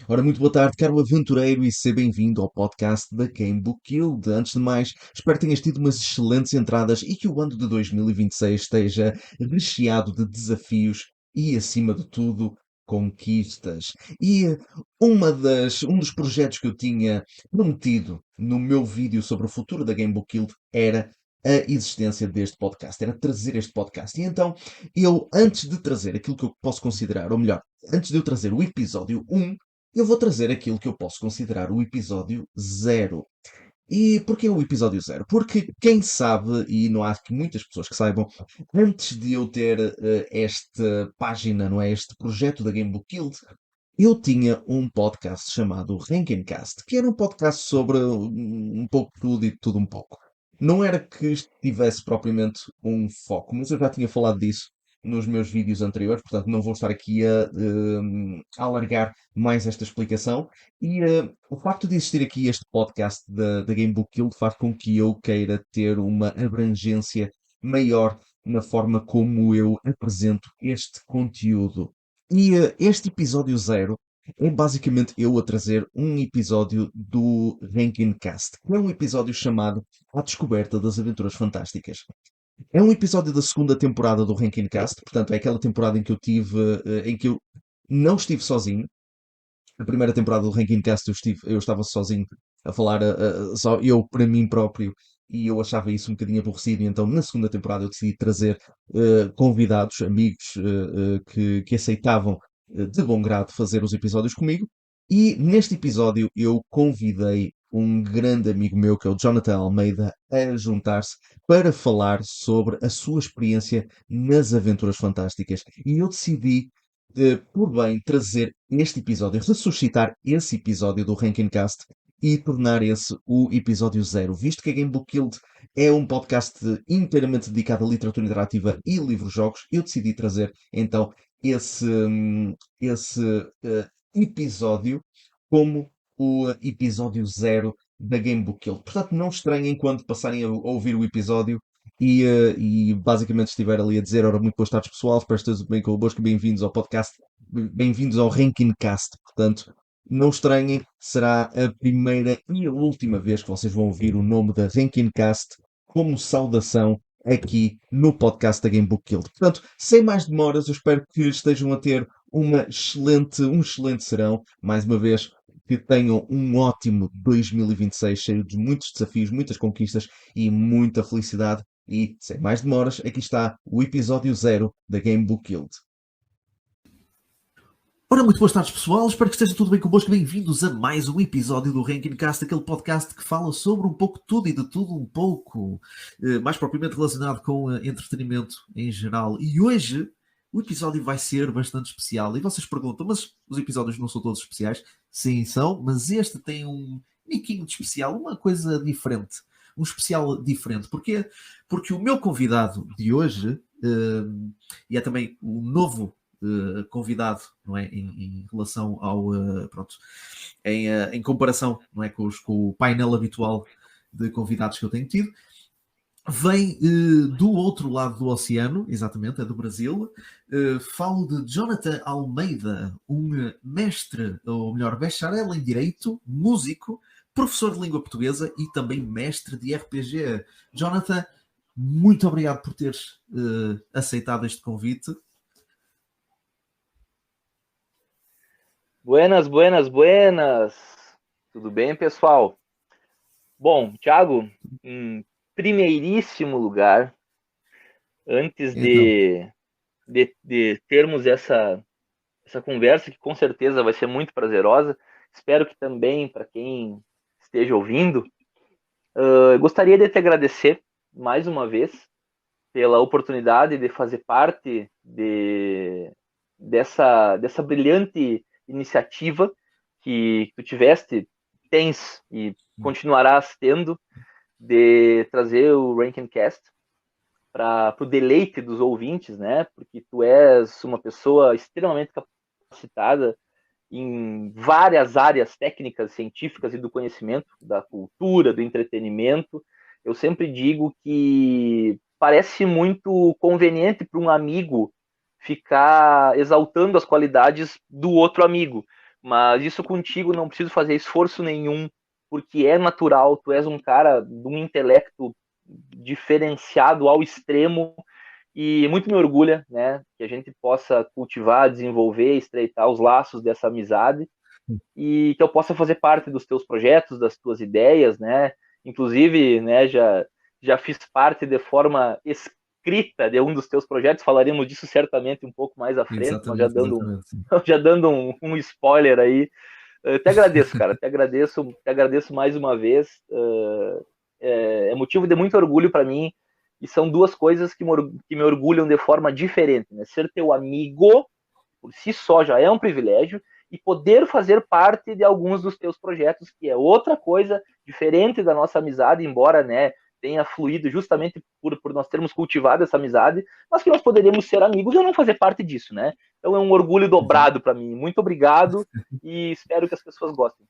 Ora, muito boa tarde, caro aventureiro, e seja bem-vindo ao podcast da Game Book Guild. Antes de mais, espero que tenhas tido umas excelentes entradas e que o ano de 2026 esteja recheado de desafios e, acima de tudo, conquistas. Um dos projetos que eu tinha prometido no meu vídeo sobre o futuro da Game Book Guild era a existência deste podcast, era trazer este podcast. E então, antes de trazer aquilo que eu posso considerar, ou melhor, antes de eu trazer o episódio 1, eu vou trazer aquilo que eu posso considerar o episódio zero. E porquê o episódio zero? Porque quem sabe, e não há aqui muitas pessoas que saibam, antes de eu ter esta página, não é? Este projeto da Game Book Guild, eu tinha um podcast chamado Ranking Cast, que era um podcast sobre um pouco de tudo e de tudo um pouco. Não era que tivesse propriamente um foco, mas eu já tinha falado disso nos meus vídeos anteriores, portanto não vou estar aqui a alargar mais esta explicação. O facto de existir aqui este podcast da Game Book Guild faz com que eu queira ter uma abrangência maior na forma como eu apresento este conteúdo. Este episódio zero é basicamente eu a trazer um episódio do Rankin Cast, que é um episódio chamado A Descoberta das Aventuras Fantásticas. É um episódio da segunda temporada do Rankin Cast, portanto é aquela temporada em que em que eu não estive sozinho. A primeira temporada do Ranking Cast eu estava sozinho a falar só eu para mim próprio e eu achava isso um bocadinho aborrecido. E então na segunda temporada eu decidi trazer convidados, amigos que aceitavam de bom grado fazer os episódios comigo. E neste episódio eu convidei um grande amigo meu, que é o Jonathan Almeida, a juntar-se para falar sobre a sua experiência nas Aventuras Fantásticas. E eu decidi por bem trazer este episódio, ressuscitar esse episódio do Ranking Cast e tornar esse o episódio zero, visto que a Game Book Guild é um podcast inteiramente dedicado à literatura interativa e livros-jogos, eu decidi trazer então esse episódio como o episódio zero da Game Book Guild. Portanto, não estranhem quando passarem a ouvir o episódio e basicamente estiver ali a dizer, ora, muito boas tardes pessoal, espero que estejam bem convosco, bem-vindos ao podcast, bem-vindos ao Ranking Cast. Portanto, não estranhem, será a primeira e a última vez que vocês vão ouvir o nome da Ranking Cast como saudação aqui no podcast da Game Book Guild. Portanto, sem mais demoras, eu espero que estejam a ter um excelente serão, mais uma vez, que tenham um ótimo 2026, cheio de muitos desafios, muitas conquistas e muita felicidade. E, sem mais demoras, aqui está o episódio zero da Game Book Guild. Ora, muito boas tardes, pessoal. Espero que esteja tudo bem convosco. Bem-vindos a mais um episódio do Ranking Cast, aquele podcast que fala sobre um pouco de tudo e de tudo um pouco, mais propriamente relacionado com entretenimento em geral. E hoje o episódio vai ser bastante especial. E vocês perguntam, mas os episódios não são todos especiais? Sim, são, mas este tem um niquinho de especial, uma coisa diferente. Um especial diferente. Porquê? Porque o meu convidado de hoje, e é também o novo convidado, não é, em relação ao pronto, em comparação, não é, com o painel habitual de convidados que eu tenho tido, vem do outro lado do oceano, exatamente, é do Brasil. Falo de Jonathan Almeida, um mestre, ou melhor, bacharel em Direito, músico, professor de língua portuguesa e também mestre de RPG. Jonathan, muito obrigado por teres aceitado este convite. Buenas, buenas, buenas. Tudo bem, pessoal? Bom, Thiago, em primeiríssimo lugar, antes Então, de termos essa conversa, que com certeza vai ser muito prazerosa, espero que também para quem esteja ouvindo, eu gostaria de te agradecer mais uma vez pela oportunidade de fazer parte dessa brilhante iniciativa que tu tens e continuarás tendo de trazer o Ranking Cast para o deleite dos ouvintes, né? Porque tu és uma pessoa extremamente capacitada em várias áreas técnicas, científicas e do conhecimento, da cultura, do entretenimento. Eu sempre digo que parece muito conveniente para um amigo ficar exaltando as qualidades do outro amigo, mas isso contigo não preciso fazer esforço nenhum, porque é natural, tu és um cara de um intelecto diferenciado ao extremo, e muito me orgulha, né, que a gente possa cultivar, desenvolver, estreitar os laços dessa amizade, e que eu possa fazer parte dos teus projetos, das tuas ideias, né, inclusive, né, já fiz parte de forma escrita de um dos teus projetos, falaremos disso certamente um pouco mais à frente, mas já Exatamente. já dando um spoiler aí. Eu te agradeço, cara, te agradeço mais uma vez. É motivo de muito orgulho para mim, e são duas coisas que me orgulham de forma diferente, né? Ser teu amigo, por si só, já é um privilégio, e poder fazer parte de alguns dos teus projetos, que é outra coisa diferente da nossa amizade, embora, né, tenha fluído justamente por nós termos cultivado essa amizade, mas que nós poderíamos ser amigos e eu não fazer parte disso, né? Então é um orgulho dobrado para mim. Muito obrigado e espero que as pessoas gostem.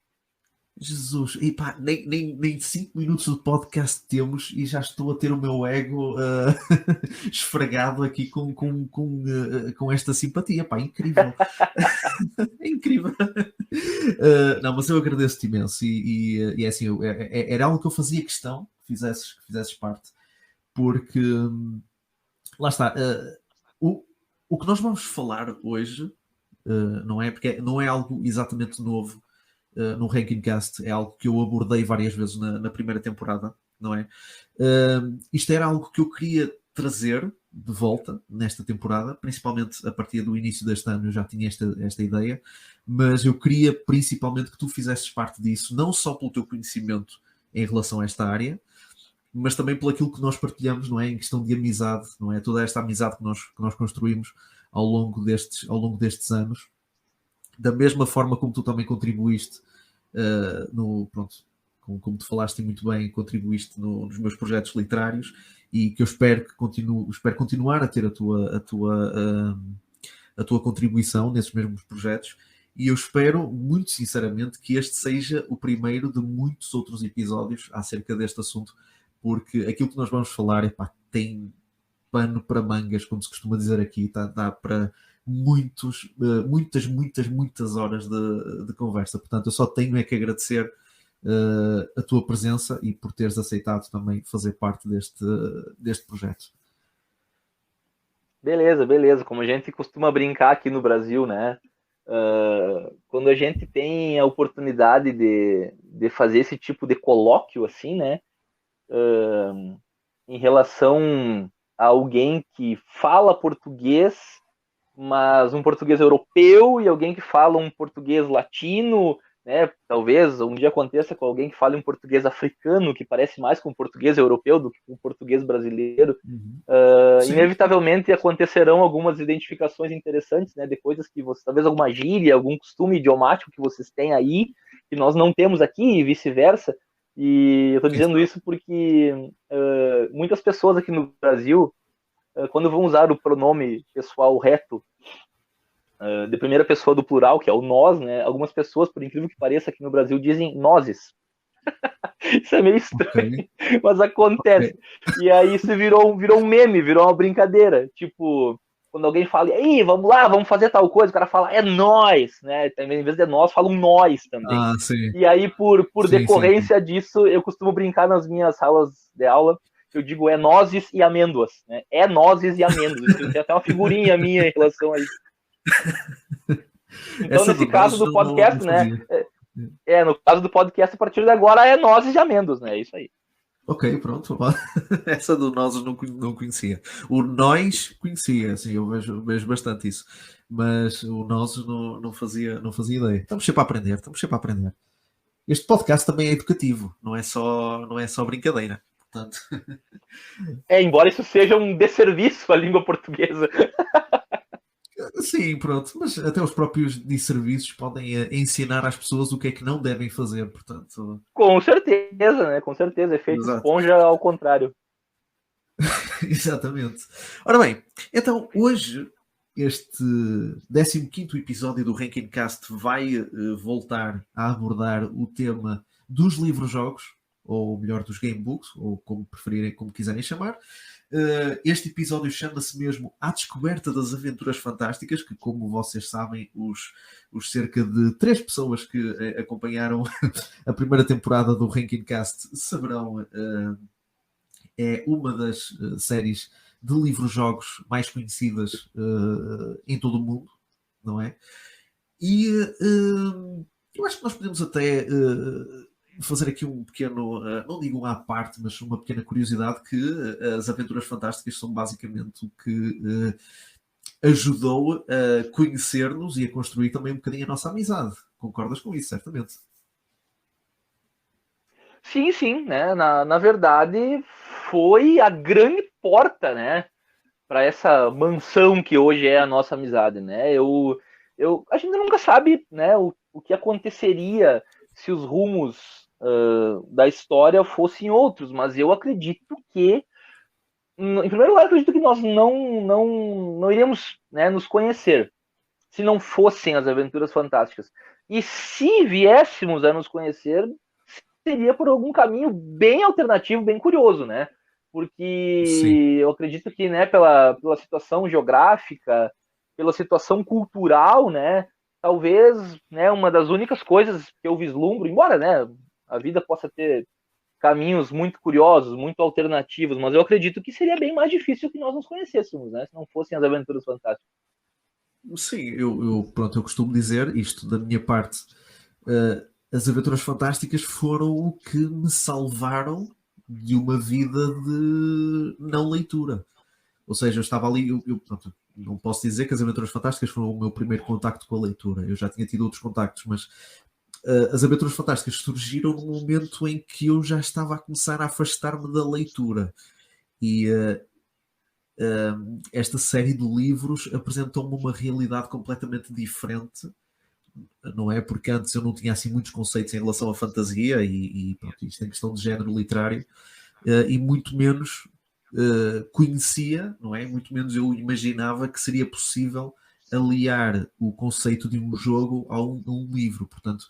Jesus, e pá, nem 5 minutos de podcast temos e já estou a ter o meu ego esfregado aqui com esta simpatia, pá, incrível. É incrível. Não, mas eu agradeço-te imenso e é assim, era algo que eu fazia questão que fizesses parte, porque lá está, o que nós vamos falar hoje, não é? Porque não é algo exatamente novo no Ranking Cast, é algo que eu abordei várias vezes na primeira temporada, não é? Isto era algo que eu queria trazer de volta nesta temporada, principalmente a partir do início deste ano eu já tinha esta ideia, mas eu queria principalmente que tu fizesses parte disso, não só pelo teu conhecimento em relação a esta área, mas também pelo aquilo que nós partilhamos, não é? Em questão de amizade, não é? Toda esta amizade que nós construímos ao longo destes anos, da mesma forma como tu também contribuíste pronto, como tu falaste muito bem, contribuíste nos meus projetos literários, e que eu espero continuar a ter a tua contribuição nesses mesmos projetos, e eu espero muito sinceramente que este seja o primeiro de muitos outros episódios acerca deste assunto, porque aquilo que nós vamos falar tem pano para mangas, como se costuma dizer aqui, dá para muitas horas de conversa. Portanto, eu só tenho que agradecer a tua presença e por teres aceitado também fazer parte deste projeto. Beleza. Como a gente costuma brincar aqui no Brasil, né? Quando a gente tem a oportunidade de fazer esse tipo de colóquio, assim, né? Em relação a alguém que fala português, mas um português europeu, e alguém que fala um português latino, né? Talvez um dia aconteça com alguém que fale um português africano, que parece mais com um português europeu do que com um português brasileiro. Inevitavelmente acontecerão algumas identificações interessantes, né? De coisas que você, talvez alguma gíria, algum costume idiomático que vocês têm aí, que nós não temos aqui, e vice-versa. E eu estou dizendo isso porque muitas pessoas aqui no Brasil, quando vão usar o pronome pessoal reto, de primeira pessoa do plural, que é o nós, né? Algumas pessoas, por incrível que pareça, aqui no Brasil dizem nozes. Isso é meio estranho, mas acontece. E aí isso virou um meme, virou uma brincadeira. Tipo, quando alguém fala, aí, vamos lá, vamos fazer tal coisa, o cara fala, é nós, né? Em vez de nós, fala um nós também. E aí, por decorrência disso, eu costumo brincar nas minhas aulas de aula, que eu digo é nozes e amêndoas, né? É nozes e amêndoas. Tem até uma figurinha minha em relação a isso. Então, nesse caso do podcast, né? No caso do podcast, a partir de agora é nozes e amêndoas, né? É isso aí. Ok, pronto. Essa do nós eu não conhecia. O nós conhecia, assim, eu vejo bastante isso. Mas o nós não fazia ideia. Estamos sempre a aprender. Este podcast também é educativo, não é só brincadeira. Portanto... embora isso seja um desserviço à língua portuguesa. Sim, pronto, mas até os próprios desserviços podem ensinar às pessoas o que é que não devem fazer, portanto... Com certeza, né? Com certeza, efeito esponja ao contrário. Exatamente. Ora bem, então hoje este 15º episódio do Ranking Cast vai voltar a abordar o tema dos livros-jogos, ou melhor, dos gamebooks, ou como preferirem, como quiserem chamar. Este episódio chama-se mesmo A Descoberta das Aventuras Fantásticas, que, como vocês sabem, os cerca de 3 pessoas que acompanharam a primeira temporada do Ranking Cast saberão, é uma das séries de livros-jogos mais conhecidas em todo o mundo, não é? E eu acho que nós podemos até fazer aqui um pequeno, não digo à parte, mas uma pequena curiosidade, que as Aventuras Fantásticas são basicamente o que ajudou a conhecer-nos e a construir também um bocadinho a nossa amizade. Concordas com isso, certamente? Sim, sim, né? Na verdade, foi a grande porta, né? Para essa mansão que hoje é a nossa amizade, né? A gente nunca sabe, né? O que aconteceria se os rumos da história fossem outros, mas eu acredito que, em primeiro lugar, acredito que nós não iríamos, né, nos conhecer se não fossem as Aventuras Fantásticas. E se viéssemos a nos conhecer, seria por algum caminho bem alternativo, bem curioso, né? Sim. Porque eu acredito que, né, pela situação geográfica, pela situação cultural, né, talvez, né, uma das únicas coisas que eu vislumbro, embora, né, a vida possa ter caminhos muito curiosos, muito alternativos, mas eu acredito que seria bem mais difícil que nós nos conhecêssemos, né, se não fossem as Aventuras Fantásticas. Sim, pronto, eu costumo dizer isto da minha parte. As Aventuras Fantásticas foram o que me salvaram de uma vida de não leitura. Ou seja, eu estava ali, pronto, não posso dizer que as Aventuras Fantásticas foram o meu primeiro contacto com a leitura. Eu já tinha tido outros contactos, mas as Aventuras Fantásticas surgiram no momento em que eu já estava a começar a afastar-me da leitura. E esta série de livros apresentou-me uma realidade completamente diferente, não é? Porque antes eu não tinha assim muitos conceitos em relação à fantasia e pronto, isto em questão de género literário, e muito menos conhecia, não é? Muito menos eu imaginava que seria possível aliar o conceito de um jogo a um livro. Portanto,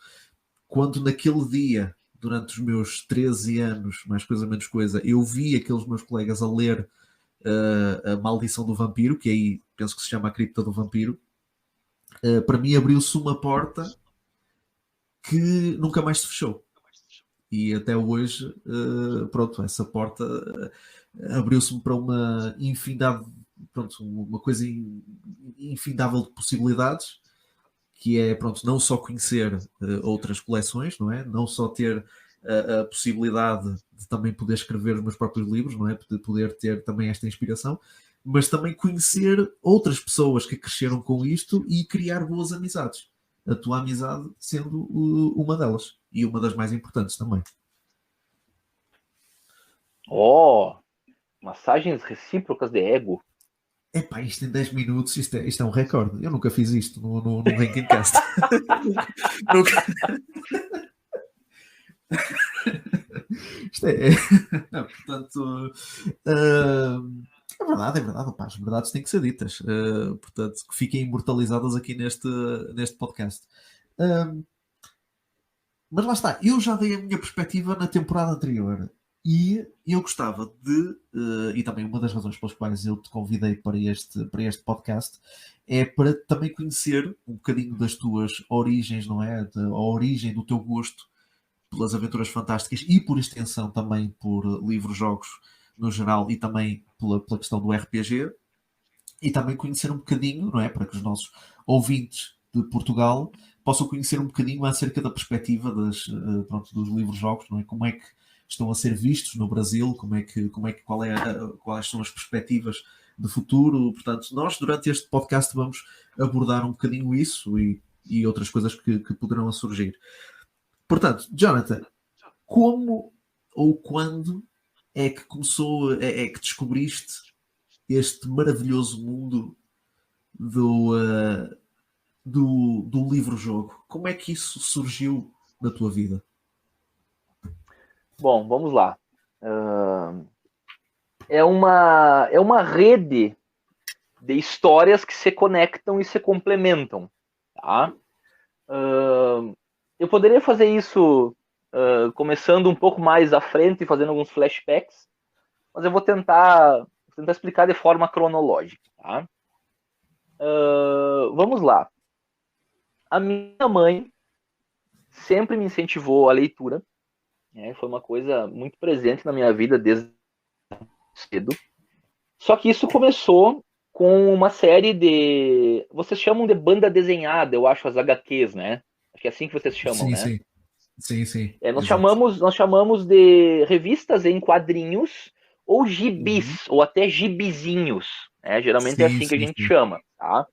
quando naquele dia, durante os meus 13 anos, mais coisa menos coisa, eu vi aqueles meus colegas a ler A Maldição do Vampiro, que aí penso que se chama A Cripta do Vampiro, para mim abriu-se uma porta que nunca mais se fechou. E até hoje, pronto, essa porta abriu-se-me para uma infinidade, pronto, uma coisa infindável de possibilidades, que é, pronto, não só conhecer outras coleções, não é? Não só ter a possibilidade de também poder escrever os meus próprios livros, não é? De poder ter também esta inspiração, mas também conhecer outras pessoas que cresceram com isto e criar boas amizades. A tua amizade sendo uma delas e uma das mais importantes também. Oh, massagens recíprocas de ego. Epá, isto em 10 minutos, isto é um recorde. Eu nunca fiz isto no Ranking Cast. nunca. Isto é. Portanto, é verdade, pá, as verdades têm que ser ditas. Portanto, que fiquem imortalizadas aqui neste podcast. Mas lá está, eu já dei a minha perspectiva na temporada anterior e eu gostava de, e também uma das razões pelas quais eu te convidei para este podcast, é para também conhecer um bocadinho das tuas origens, não é? A origem do teu gosto pelas aventuras fantásticas e por extensão também por livros-jogos no geral e também pela questão do RPG, e também conhecer um bocadinho, não é? Para que os nossos ouvintes de Portugal possam conhecer um bocadinho acerca da perspectiva pronto, dos livros-jogos, não é? Como é que estão a ser vistos no Brasil, quais são as perspectivas de futuro. Portanto, nós durante este podcast vamos abordar um bocadinho isso e outras coisas que poderão surgir. Portanto, Jonathan, como ou quando é que é que descobriste este maravilhoso mundo do livro-jogo? Como é que isso surgiu na tua vida? Bom, vamos lá. É uma rede de histórias que se conectam e se complementam. Tá? Eu poderia fazer isso começando um pouco mais à frente e fazendo alguns flashbacks, mas eu vou tentar tentar explicar de forma cronológica, tá? Vamos lá. A minha mãe sempre me incentivou a leitura, né? Foi uma coisa muito presente na minha vida desde cedo. Só que isso começou com uma série de... Vocês chamam de banda desenhada, eu acho, as HQs, né? Acho que é assim que vocês chamam, Sim, né? sim. Sim, sim. Nós Exato. chamamos de revistas em quadrinhos ou Uhum. gibis, ou até gibizinhos. Né? Geralmente é Sim, assim que a sim, gente sim. chama, tá?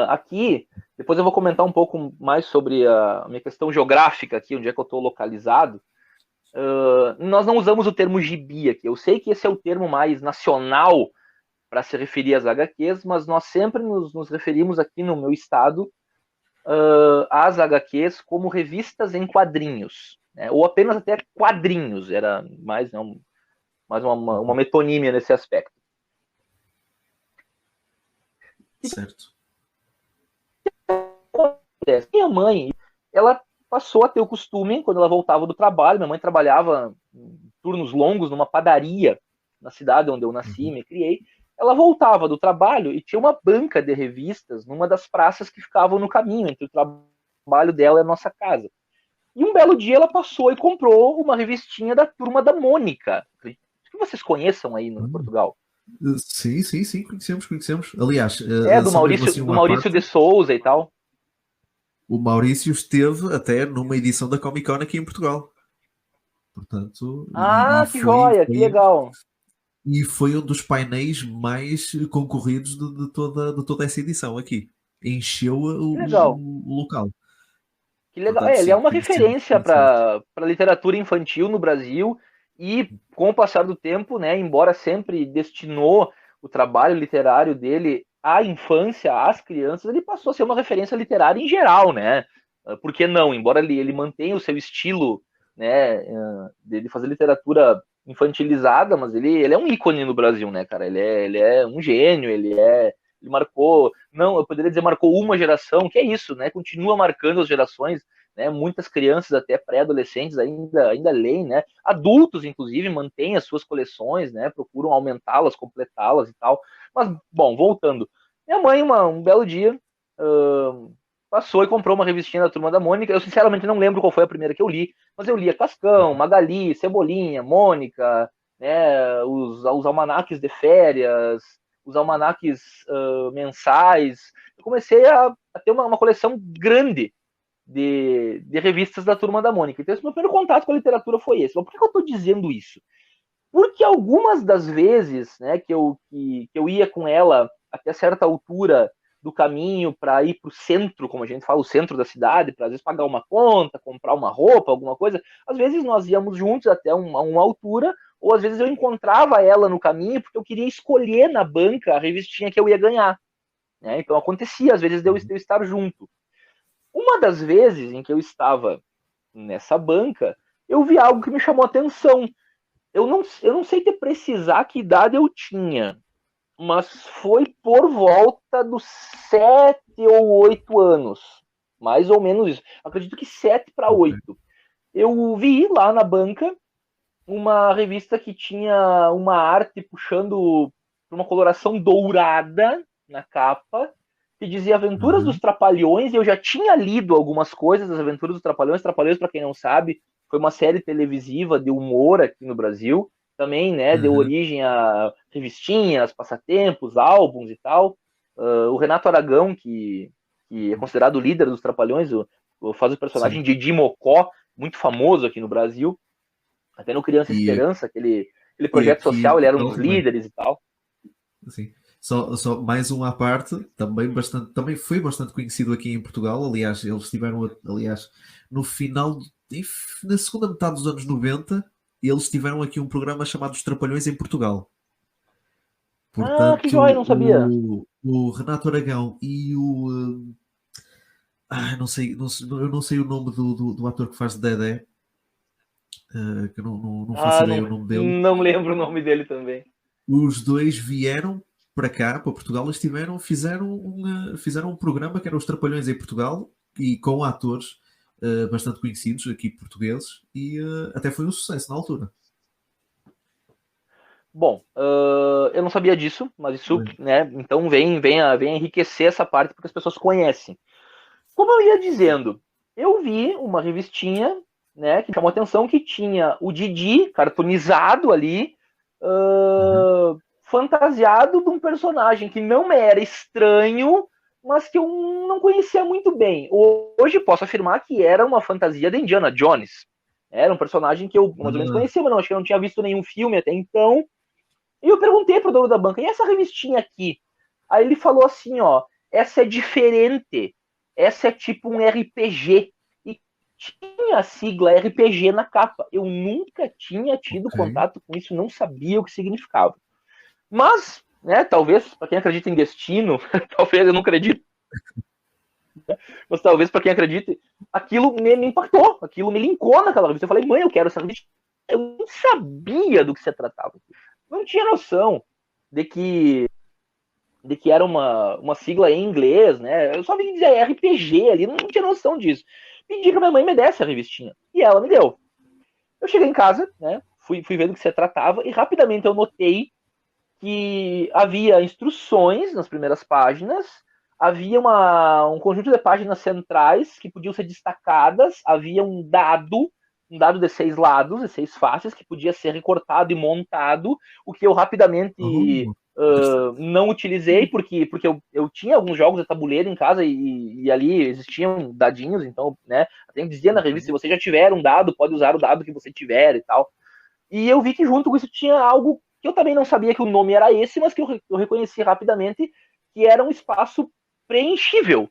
Aqui, depois eu vou comentar um pouco mais sobre a minha questão geográfica aqui, onde é que eu estou localizado. Nós não usamos o termo gibi aqui. Eu sei que esse é o termo mais nacional para se referir às HQs, mas nós sempre nos referimos aqui no meu estado às HQs como revistas em quadrinhos, né? Ou apenas até quadrinhos, era mais, não, mais uma Uhum. metonímia nesse aspecto. Certo. Minha mãe, ela passou a ter o costume, quando ela voltava do trabalho, minha mãe trabalhava em turnos longos numa padaria na cidade onde eu nasci e Uhum. me criei. Ela voltava do trabalho e tinha uma banca de revistas numa das praças que ficavam no caminho entre o trabalho dela e a nossa casa. E um belo dia ela passou e comprou uma revistinha da Turma da Mônica, que vocês conheçam aí no Hum. Portugal. Sim, sim, sim, conhecemos, conhecemos. Aliás, Do só mesmo assim Do uma Maurício parte, de Souza e tal. o Maurício esteve até numa edição da Comic Con aqui em Portugal. Portanto, Ah, que joia, que legal. e foi um dos painéis mais concorridos de toda essa edição aqui. Encheu Que legal. o local. Que legal. Portanto, Ele é sim, uma conhecemos, referência conhecemos. para literatura infantil no Brasil e, com o passar do tempo, né, embora sempre destinou o trabalho literário dele à infância, às crianças, ele passou a ser uma referência literária em geral, né? Por que não? Embora ele mantenha o seu estilo, né, de fazer literatura infantilizada, mas ele é um ícone no Brasil, né, cara? Ele é um gênio, ele marcou, não, eu poderia dizer marcou uma geração, que é isso, né? Continua marcando as gerações, né? Muitas crianças, até pré-adolescentes, ainda leem, né? Adultos, inclusive, mantêm as suas coleções, né? Procuram aumentá-las, completá-las e tal. Mas, bom, voltando. Minha mãe, um belo dia, passou e comprou uma revistinha da Turma da Mônica. Eu, sinceramente, não lembro qual foi a primeira que eu li, mas eu lia Cascão, Magali, Cebolinha, Mônica, né? Os almanaques de férias, os almanaques mensais. Eu comecei a ter uma coleção grande de revistas da Turma da Mônica. Então, esse meu primeiro contato com a literatura foi esse. Mas por que eu estou dizendo isso? Porque algumas das vezes, né, que eu ia com ela até certa altura do caminho para ir para o centro, como a gente fala, o centro da cidade, para às vezes pagar uma conta, comprar uma roupa, alguma coisa, às vezes nós íamos juntos até uma altura, ou às vezes eu encontrava ela no caminho porque eu queria escolher na banca a revistinha que eu ia ganhar. Né? Então acontecia, às vezes, de eu estar junto. Uma das vezes em que eu estava nessa banca, eu vi algo que me chamou a atenção. Eu não sei te precisar que idade eu tinha, mas foi por volta dos 7 ou 8 anos. Mais ou menos isso. Acredito que 7 para 8. Eu vi lá na banca uma revista que tinha uma arte puxando uma coloração dourada na capa, que dizia Aventuras dos Uhum. Trapalhões, e eu já tinha lido algumas coisas das Aventuras dos Trapalhões. Trapalhões, para quem não sabe, foi uma série televisiva de humor aqui no Brasil, também, né, deu Uhum. origem a revistinhas, passatempos, álbuns e tal. O Renato Aragão, que é considerado o líder dos Trapalhões, faz o personagem Sim. Didi Mocó, muito famoso aqui no Brasil. Até no Criança E, Esperança, aquele e projeto aqui em social, ele era um Portugal dos também. líderes e tal. Assim. Só mais uma parte, também foi bastante conhecido aqui em Portugal. Aliás, eles tiveram, aliás, no final, na segunda metade dos anos 90, eles tiveram aqui um programa chamado Os Trapalhões em Portugal. Ah, que Portanto, joia, não sabia. o Renato Aragão e o. Não sei, eu não sei o nome do ator que faz de Dedé, que eu não faço Ah, não, ideia o nome dele. não lembro o nome dele também. Os dois vieram para cá, para Portugal, e fizeram um programa que era Os Trapalhões em Portugal, e com atores bastante conhecidos aqui portugueses, e até foi um sucesso na altura. Bom, eu não sabia disso, mas isso, né, então vem enriquecer essa parte porque as pessoas conhecem. Como eu ia dizendo, eu vi uma revistinha, né, que chamou atenção, que tinha o Didi cartoonizado ali, fantasiado de um personagem que não me era estranho, mas que eu não conhecia muito bem. Hoje posso afirmar que era uma fantasia de Indiana Jones. Era um personagem que eu mais ou menos conhecia, mas não, acho que eu não tinha visto nenhum filme até então. E eu perguntei pro dono da banca, e essa revistinha aqui? Aí ele falou assim, ó, essa é diferente. Essa é tipo um RPG. E tinha a sigla RPG na capa. Eu nunca tinha tido contato com isso, não sabia o que significava. Mas, né, talvez, para quem acredita em destino, talvez eu não acredite, mas talvez para quem acredite, aquilo me impactou, aquilo me linkou naquela revista. Eu falei, mãe, eu quero essa revista. Eu não sabia do que se tratava. Não tinha noção de que era uma sigla em inglês, né? Eu só vi dizer RPG ali, não tinha noção disso. Pedi que a minha mãe me desse a revistinha. E ela me deu. Eu cheguei em casa, né? Fui ver do que se tratava e rapidamente eu notei que havia instruções nas primeiras páginas, havia um conjunto de páginas centrais que podiam ser destacadas, havia um dado de 6 lados, de 6 faces, que podia ser recortado e montado, o que eu rapidamente não utilizei, porque eu tinha alguns jogos de tabuleiro em casa e ali existiam dadinhos, então, né, até dizia na revista, se você já tiver um dado, pode usar o dado que você tiver e tal. E eu vi que junto com isso tinha algo que eu também não sabia que o nome era esse, mas que eu reconheci rapidamente, que era um espaço preenchível,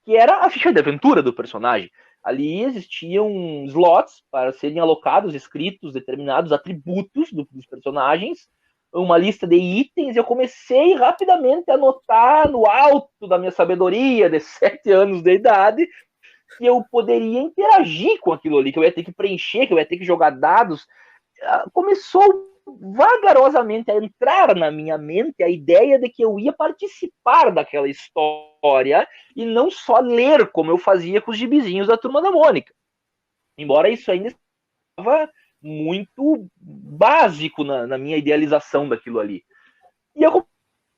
que era a ficha de aventura do personagem. Ali existiam slots para serem alocados, escritos, determinados atributos dos personagens, uma lista de itens, e eu comecei rapidamente a notar no alto da minha sabedoria de 7 anos de idade que eu poderia interagir com aquilo ali, que eu ia ter que preencher, que eu ia ter que jogar dados. Começou vagarosamente a entrar na minha mente a ideia de que eu ia participar daquela história e não só ler como eu fazia com os gibizinhos da Turma da Mônica. Embora isso ainda estava muito básico na minha idealização daquilo ali. E eu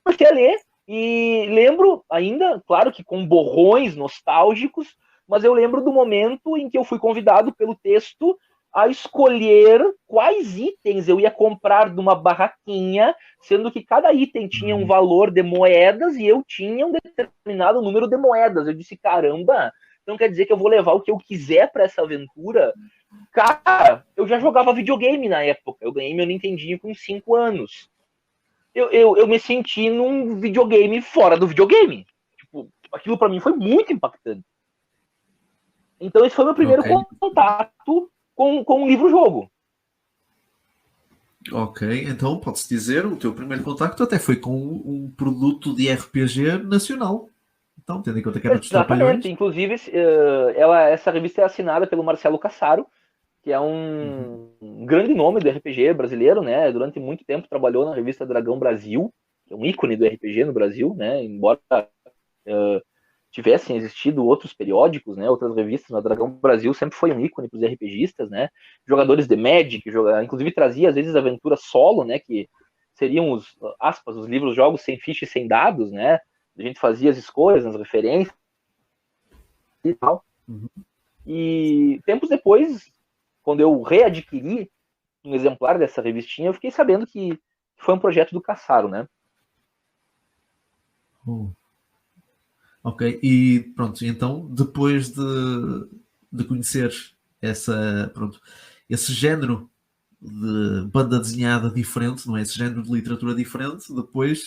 comecei a ler e lembro ainda, claro que com borrões nostálgicos, mas eu lembro do momento em que eu fui convidado pelo texto a escolher quais itens eu ia comprar de uma barraquinha, sendo que cada item tinha um valor de moedas e eu tinha um determinado número de moedas. Eu disse, caramba, então quer dizer que eu vou levar o que eu quiser para essa aventura? Cara, eu já jogava videogame na época. Eu ganhei meu Nintendinho com 5 anos. Eu me senti num videogame fora do videogame. Tipo, aquilo para mim foi muito impactante. Então esse foi meu primeiro contato com um livro-jogo. Ok, então pode-se dizer, o teu primeiro contacto até foi com um produto de RPG nacional. Então, tendo em conta que era dos Trapalhões. Inclusive, essa revista é assinada pelo Marcelo Cassaro, que é um grande nome do RPG brasileiro, né? Durante muito tempo trabalhou na revista Dragão Brasil, que é um ícone do RPG no Brasil, né? Embora tivessem existido outros periódicos, né, outras revistas, mas Dragão Brasil sempre foi um ícone para os RPGistas, né, jogadores de Magic, inclusive trazia às vezes aventuras solo, né, que seriam os livros jogos sem ficha e sem dados, né, a gente fazia as escolhas, as referências e tal. E tempos depois, quando eu readquiri um exemplar dessa revistinha, eu fiquei sabendo que foi um projeto do Cassaro, né. Ok, e pronto, então depois de conhecer esse género de banda desenhada diferente, não é? Esse género de literatura diferente, depois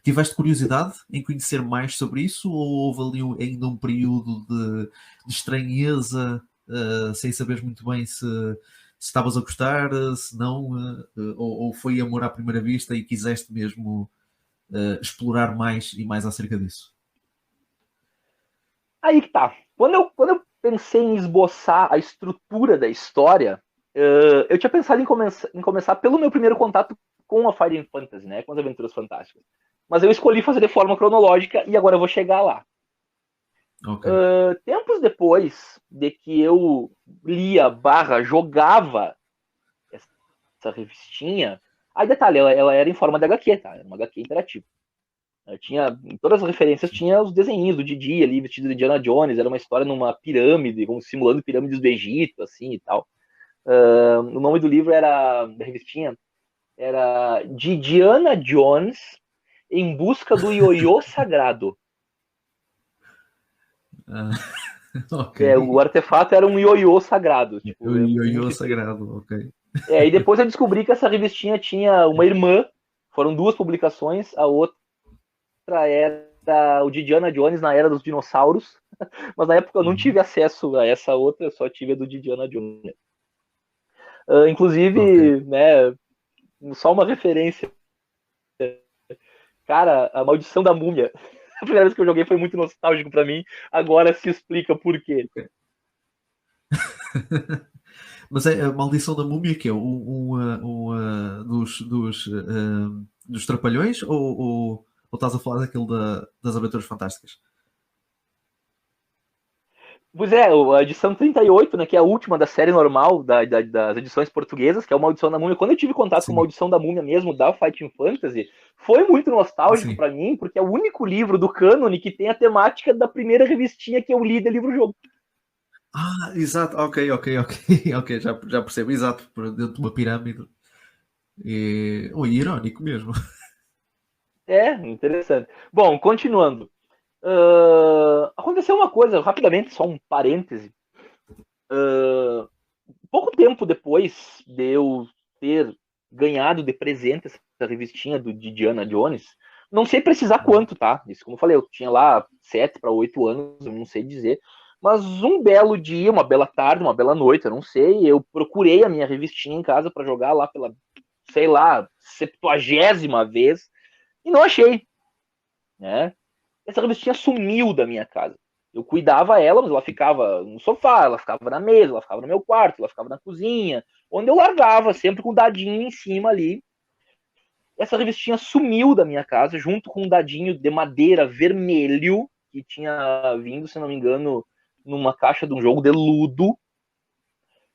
tiveste curiosidade em conhecer mais sobre isso ou houve ali ainda um período de estranheza, sem saberes muito bem se estavas a gostar, se não, ou foi amor à primeira vista e quiseste mesmo explorar mais e mais acerca disso? Aí que tá. Quando eu pensei em esboçar a estrutura da história, eu tinha pensado em começar pelo meu primeiro contato com a Fire Fantasy, né, com as Aventuras Fantásticas. Mas eu escolhi fazer de forma cronológica e agora eu vou chegar lá. Okay. Tempos depois de que eu lia / jogava essa revistinha, Aí, detalhe, ela era em forma de HQ, tá? Era uma HQ interativa. Tinha, em todas as referências tinha os desenhinhos do Didi ali, vestido de Indiana Jones, era uma história numa pirâmide, como simulando pirâmides do Egito, assim, e tal. O nome do livro da revistinha, era Didiana Jones em busca do ioiô sagrado. Ok. O artefato era um ioiô sagrado. Tipo, O ioiô sagrado, ok. E depois eu descobri que essa revistinha tinha uma irmã, foram 2 publicações, a outra era o Didiana Jones na Era dos Dinossauros, mas na época eu não tive acesso a essa outra, eu só tive a do Didiana Jones. Inclusive, Ok. né, só uma referência. Cara, a Maldição da Múmia. A primeira vez que eu joguei foi muito nostálgico pra mim, agora se explica por quê. Mas é a Maldição da Múmia que é dos Trapalhões ou estás a falar daquele das Aventuras Fantásticas? Pois é, a edição 38, né, que é a última da série normal das edições portuguesas, que é o Maldição da Múmia. Quando eu tive contato com a Sim, Maldição da Múmia mesmo, da Fighting Fantasy, foi muito nostálgico sim. pra mim, porque é o único livro do cânone que tem a temática da primeira revistinha que eu li de livro-jogo. Exato, ok, ok, já percebo, exato, por dentro de uma pirâmide. Irónico mesmo. É, interessante. Bom, continuando. Aconteceu uma coisa, rapidamente, só um parêntese. Pouco tempo depois de eu ter ganhado de presente essa revistinha de Diana Jones, não sei precisar quanto, tá? Isso, como eu falei, eu tinha lá 7 para 8 anos, eu não sei dizer. Mas um belo dia, uma bela tarde, uma bela noite, eu não sei, eu procurei a minha revistinha em casa para jogar lá pela, sei lá, 70ª vez e não achei, né? Essa revistinha sumiu da minha casa. Eu cuidava ela, mas ela ficava no sofá, ela ficava na mesa, ela ficava no meu quarto, ela ficava na cozinha, onde eu largava, sempre com o dadinho em cima ali. Essa revistinha sumiu da minha casa, junto com um dadinho de madeira vermelho, que tinha vindo, se não me engano, numa caixa de um jogo de ludo.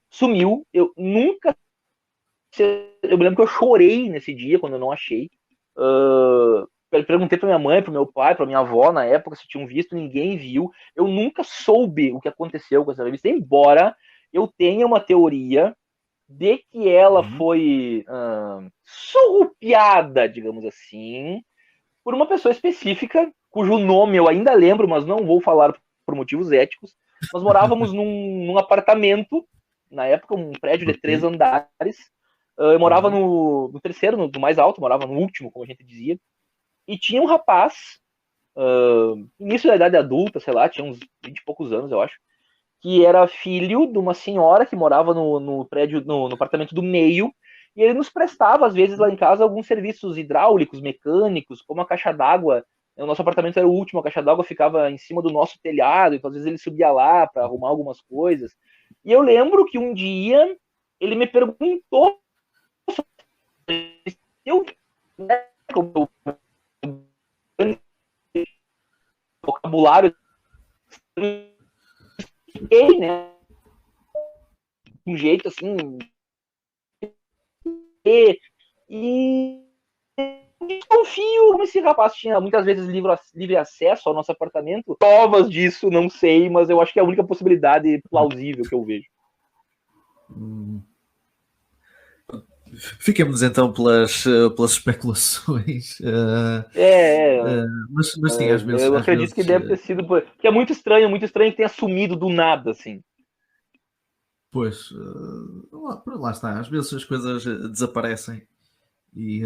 Sumiu. Eu nunca. Eu me lembro que eu chorei nesse dia quando eu não achei. Perguntei pra minha mãe, pro meu pai, pra minha avó na época se tinham visto, ninguém viu. Eu nunca soube o que aconteceu com essa revista, embora eu tenha uma teoria de que ela Uhum. foi surrupiada, digamos assim, por uma pessoa específica, cujo nome eu ainda lembro, mas não vou falar por motivos éticos. Nós morávamos num apartamento, na época, um prédio de 3 Ok. andares. Eu morava Uhum. no terceiro, no mais alto, morava no último, como a gente dizia. E tinha um rapaz, início da idade adulta, sei lá, tinha uns 20 e poucos anos, eu acho, que era filho de uma senhora que morava no prédio, no apartamento do meio, e ele nos prestava, às vezes, lá em casa, alguns serviços hidráulicos, mecânicos, como a caixa d'água. O nosso apartamento era o último, a caixa d'água ficava em cima do nosso telhado, então às vezes ele subia lá para arrumar algumas coisas. E eu lembro que um dia ele me perguntou se eu, né, o vocabulário, né, um jeito assim, e desconfio como esse rapaz tinha muitas vezes livre acesso ao nosso apartamento. Provas disso, não sei, mas eu acho que é a única possibilidade plausível que eu vejo. Fiquemos então pelas especulações. É, Mas sim, às vezes, eu acredito que deve ter sido. Que é muito estranho que tenha sumido do nada, assim. pois, lá está, às vezes as coisas desaparecem e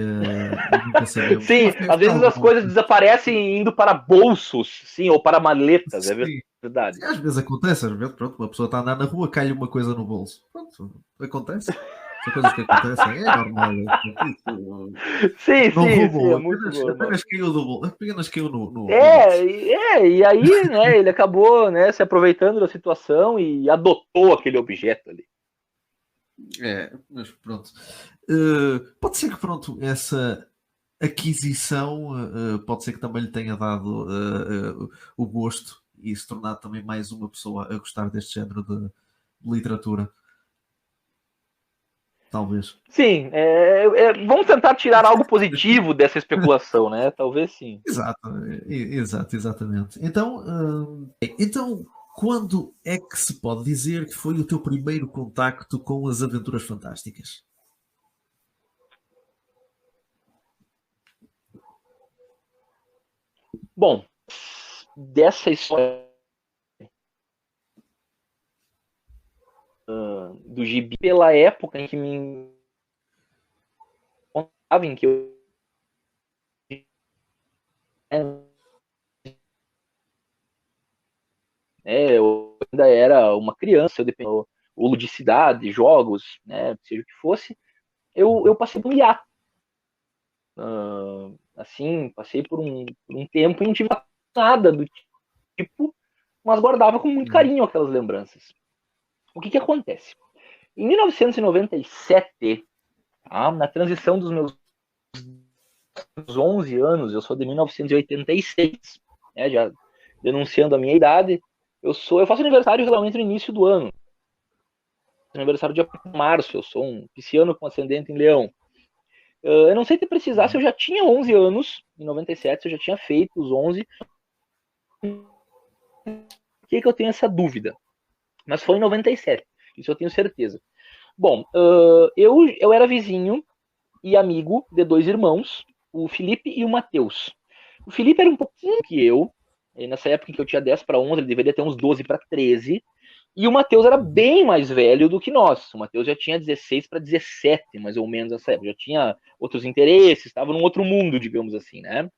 nunca sabemos. Eu Sim, acho que às foi vezes algo as coisas desaparecem indo para bolsos, sim, ou para maletas, é sim, verdade. sim, às vezes acontece, às vezes, pronto, uma pessoa está a andar na rua, cai-lhe uma coisa no bolso. Pronto, acontece. São coisas que acontecem, é normal. Sim, Não sim, sim, é roubou, muito normal. apenas caiu do bolso, apenas caiu no bolso. E aí, né, ele acabou, né, se aproveitando da situação e adotou aquele objeto ali. Mas pronto. Pode ser que pronto, essa aquisição pode ser que também lhe tenha dado o gosto e se tornar também mais uma pessoa a gostar deste género de literatura. talvez. Sim, vamos tentar tirar algo positivo dessa especulação, né? Talvez sim. Exato, exatamente. Então, quando é que se pode dizer que foi o teu primeiro contacto com as Aventuras Fantásticas? Bom, dessa história do gibi, pela época em que me contava, em que eu ainda era uma criança, eu dependia ou ludicidade, jogos, né, seja o que fosse, eu passei por um hiato. Assim, passei por um tempo e não tive nada do tipo, mas guardava com muito carinho aquelas lembranças. O que acontece? Em 1997, na transição dos meus 11 anos, eu sou de 1986, né, já denunciando a minha idade, eu faço aniversário realmente no início do ano. Aniversário de março, eu sou um pisciano com ascendente em leão. Eu não sei te precisar se eu já tinha 11 anos, em 97, se eu já tinha feito os 11. Por que eu tenho essa dúvida? Mas foi em 97, isso eu tenho certeza. Bom, eu era vizinho e amigo de dois irmãos, o Felipe e o Matheus. O Felipe era um pouquinho que eu, e nessa época que eu tinha 10 para 11, ele deveria ter uns 12 para 13. E o Matheus era bem mais velho do que nós. O Matheus já tinha 16 para 17, mais ou menos nessa época. Já tinha outros interesses, estava num outro mundo, digamos assim, né?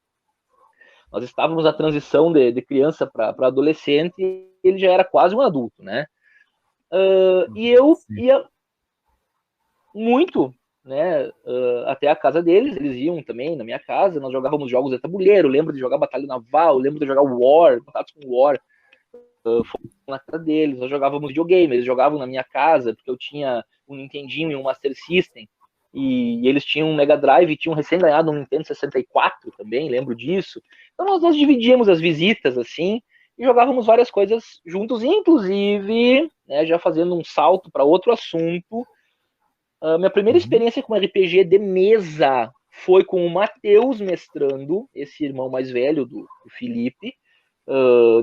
Nós estávamos na transição de criança para adolescente e ele já era quase um adulto, né? E eu ia muito, né, até a casa deles, eles iam também na minha casa, nós jogávamos jogos de tabuleiro, lembro de jogar Batalha Naval, lembro de jogar War, contatos com War, na casa deles, nós jogávamos videogame, eles jogavam na minha casa, porque eu tinha um Nintendinho e um Master System, e eles tinham um Mega Drive e tinham recém ganhado um Nintendo 64 também, lembro disso. Então nós dividíamos as visitas assim, e jogávamos várias coisas juntos, inclusive, né, já fazendo um salto para outro assunto, minha primeira experiência com RPG de mesa foi com o Matheus mestrando, esse irmão mais velho do Felipe.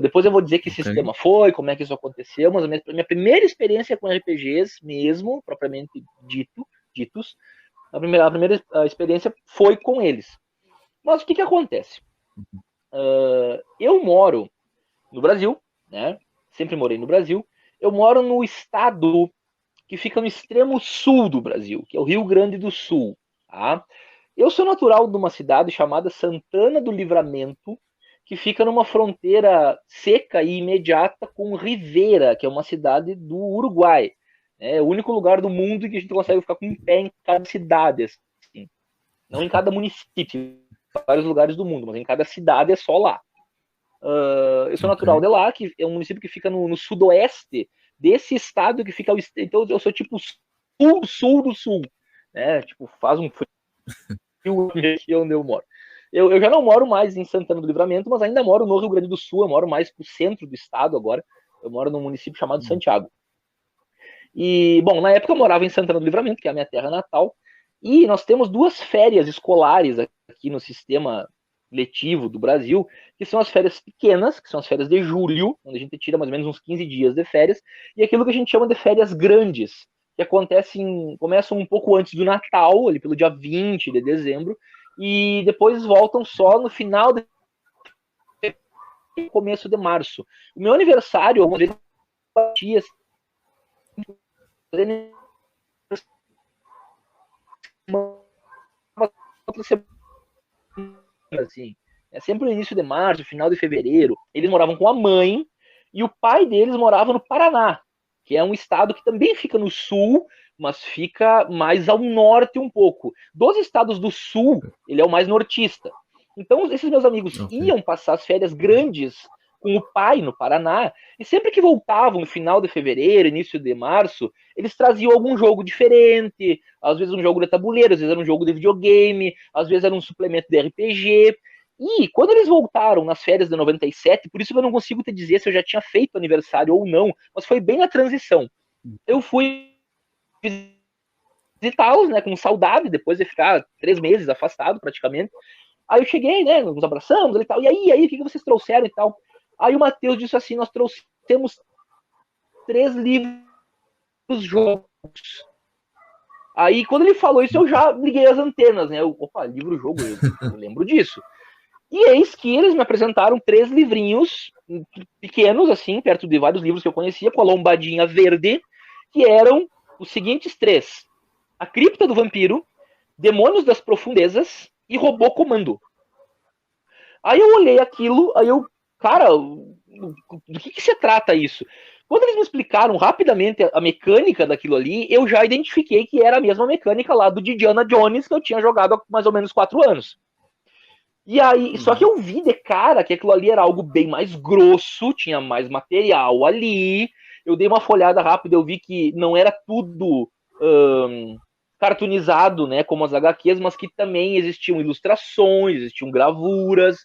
Depois eu vou dizer que sistema foi, como é que isso aconteceu, mas a minha primeira experiência com RPGs mesmo, propriamente ditos, a primeira experiência foi com eles. Mas o que acontece? Eu moro no Brasil, né? Sempre morei no Brasil. Eu moro no estado que fica no extremo sul do Brasil, que é o Rio Grande do Sul. Tá? Eu sou natural de uma cidade chamada Santana do Livramento, que fica numa fronteira seca e imediata com Rivera, que é uma cidade do Uruguai. É o único lugar do mundo que a gente consegue ficar com um pé em cada cidade. Assim. Não em cada município, em vários lugares do mundo, mas em cada cidade é só lá. Eu sou natural de lá, que é um município que fica no sudoeste desse estado que fica. Então eu sou tipo sul do sul. Né? Tipo, faz um frio aqui onde eu moro. Eu já não moro mais em Santana do Livramento, mas ainda moro no Rio Grande do Sul. Eu moro mais pro centro do estado agora. Eu moro num município chamado Santiago. E, bom, na época eu morava em Santana do Livramento, que é a minha terra natal. E nós temos 2 férias escolares aqui no sistema letivo do Brasil, que são as férias pequenas, que são as férias de julho, onde a gente tira mais ou menos uns 15 dias de férias, e aquilo que a gente chama de férias grandes, que começam um pouco antes do Natal, ali pelo dia 20 de dezembro, e depois voltam só no final de começo de março. O meu aniversário, algumas vezes, batia outra semana, assim. É sempre no início de março, final de fevereiro. Eles moravam com a mãe e o pai deles morava no Paraná, que é um estado que também fica no sul, mas fica mais ao norte um pouco. Dos estados do sul, ele é o mais nortista. Então, esses meus amigos iam passar as férias grandes com o pai no Paraná, e sempre que voltavam no final de fevereiro, início de março, eles traziam algum jogo diferente, às vezes um jogo de tabuleiro, às vezes era um jogo de videogame, às vezes era um suplemento de RPG. E quando eles voltaram nas férias de 97, por isso que eu não consigo te dizer se eu já tinha feito aniversário ou não, mas foi bem na transição. Eu fui tal, né, com saudade, depois de ficar 3 meses afastado praticamente. Aí eu cheguei, né, nos abraçamos e tal, e aí, o que vocês trouxeram e tal? Aí o Matheus disse assim, nós trouxemos 3 livros jogos. Aí quando ele falou isso, eu já liguei as antenas, né, opa, livro-jogo, eu lembro disso. E eis que eles me apresentaram 3 livrinhos pequenos, assim, perto de vários livros que eu conhecia, com a lombadinha verde, que eram os seguintes 3. A Cripta do Vampiro, Demônios das Profundezas e Robô Comando. Aí eu olhei aquilo, aí eu, cara, do que se trata isso? Quando eles me explicaram rapidamente a mecânica daquilo ali, eu já identifiquei que era a mesma mecânica lá do Indiana Jones que eu tinha jogado há mais ou menos 4 anos. E aí, só que eu vi de cara que aquilo ali era algo bem mais grosso, tinha mais material ali. Eu dei uma folhada rápida, eu vi que não era tudo cartoonizado, né, como as HQs, mas que também existiam ilustrações, existiam gravuras.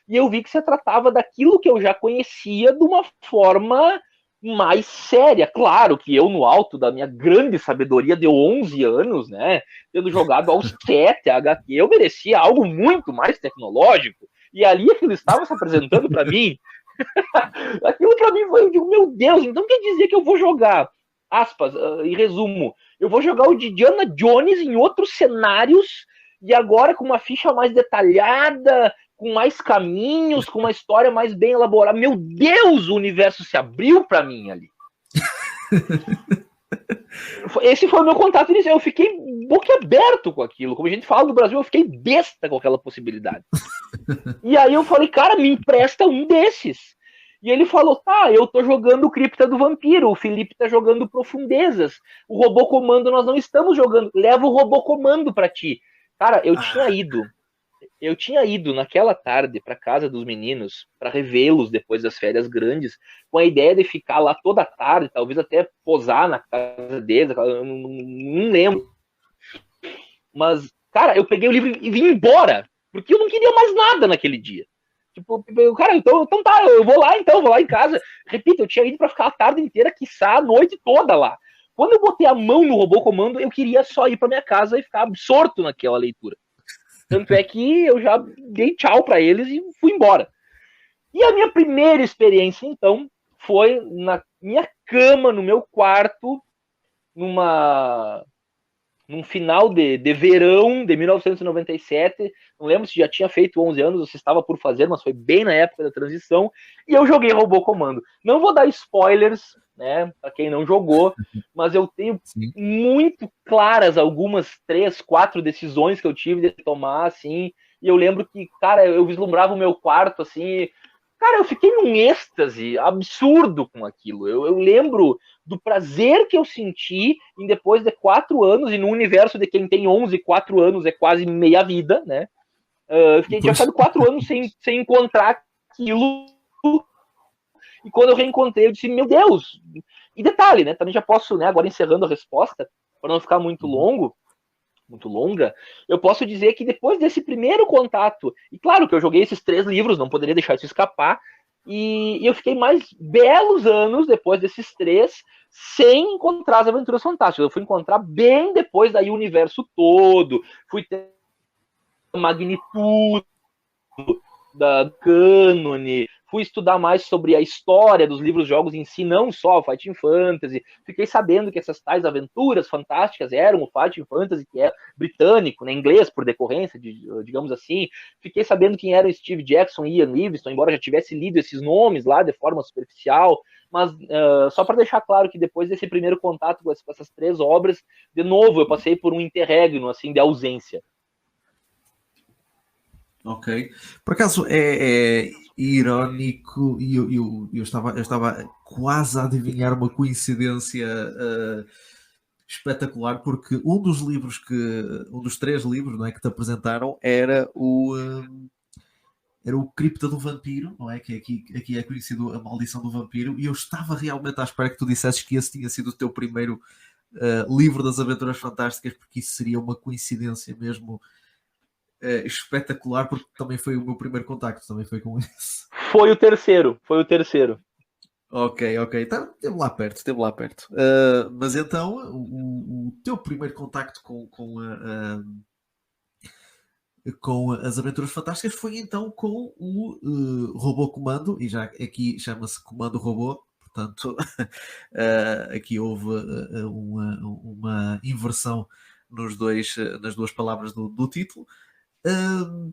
E eu vi que se tratava daquilo que eu já conhecia de uma forma mais séria. Claro que eu, no alto da minha grande sabedoria de 11 anos, né, tendo jogado aos 7 a HQ, eu merecia algo muito mais tecnológico. E ali aquilo estava se apresentando para mim. Aquilo para mim foi, eu digo, meu Deus, então quer dizer que eu vou jogar, aspas, em resumo, eu vou jogar o de Indiana Jones em outros cenários e agora com uma ficha mais detalhada, com mais caminhos, com uma história mais bem elaborada. Meu Deus, o universo se abriu para mim ali. Esse foi o meu contato inicial. Eu fiquei boquiaberto com aquilo. Como a gente fala no Brasil, eu fiquei besta com aquela possibilidade. E aí eu falei, cara, me empresta um desses. E ele falou, tá, eu tô jogando Cripta do Vampiro, o Felipe tá jogando Profundezas, o Robô Comando nós não estamos jogando, leva o Robô Comando pra ti. Cara, eu tinha ido naquela tarde para casa dos meninos para revê-los depois das férias grandes, com a ideia de ficar lá toda a tarde, talvez até posar na casa deles, eu não lembro. Mas, cara, eu peguei o livro e vim embora, porque eu não queria mais nada naquele dia. Tipo, cara, então tá, eu vou lá em casa. Repito, eu tinha ido para ficar a tarde inteira, quiçá a noite toda lá. Quando eu botei a mão no Robô Comando, eu queria só ir para minha casa e ficar absorto naquela leitura. Tanto é que eu já dei tchau para eles e fui embora. E a minha primeira experiência, então, foi na minha cama, no meu quarto, num final de verão de 1997. Não lembro se já tinha feito 11 anos ou se estava por fazer, mas foi bem na época da transição. E eu joguei Robô Comando. Não vou dar spoilers, né, para quem não jogou, mas eu tenho muito claras algumas 3, 4 decisões que eu tive de tomar, assim. E eu lembro que, cara, eu vislumbrava o meu quarto, assim. Cara, eu fiquei num êxtase absurdo com aquilo. Eu lembro do prazer que eu senti em depois de 4 anos, e no universo de quem tem 11, 4 anos é quase meia vida, né? Eu tinha ficado 4 anos sem encontrar aquilo, e quando eu reencontrei, eu disse, meu Deus! E detalhe, né? Também já posso, né, agora encerrando a resposta, para não ficar muito longa, eu posso dizer que depois desse primeiro contato, e claro que eu joguei esses 3 livros, não poderia deixar isso escapar, e eu fiquei mais belos anos depois desses 3 sem encontrar as Aventuras Fantásticas. Eu fui encontrar bem depois daí o universo todo, fui ter a magnitude da cânone, fui estudar mais sobre a história dos livros-jogos em si, não só o Fighting Fantasy. Fiquei sabendo que essas tais aventuras fantásticas eram o Fighting Fantasy, que é britânico, né, inglês por decorrência, digamos assim. Fiquei sabendo quem era o Steve Jackson e Ian Livingstone, embora já tivesse lido esses nomes lá de forma superficial. Mas só para deixar claro que depois desse primeiro contato com essas 3 obras, de novo, eu passei por um interregno assim, de ausência. Ok. Por acaso é irónico e eu estava quase a adivinhar uma coincidência espetacular, porque um dos 3 livros, não é, que te apresentaram era o Cripta do Vampiro, não é? Que aqui é conhecido a Maldição do Vampiro, e eu estava realmente à espera que tu dissesses que esse tinha sido o teu primeiro livro das Aventuras Fantásticas, porque isso seria uma coincidência mesmo espetacular, porque também foi o meu primeiro contacto, também foi com esse. Foi o terceiro. Ok, ok. Tá, esteve lá perto, esteve lá perto. Mas então, o teu primeiro contacto com as Aventuras Fantásticas foi então com o Robô Comando, e já aqui chama-se Comando Robô, portanto, aqui houve uma inversão nas duas palavras do título. Uh,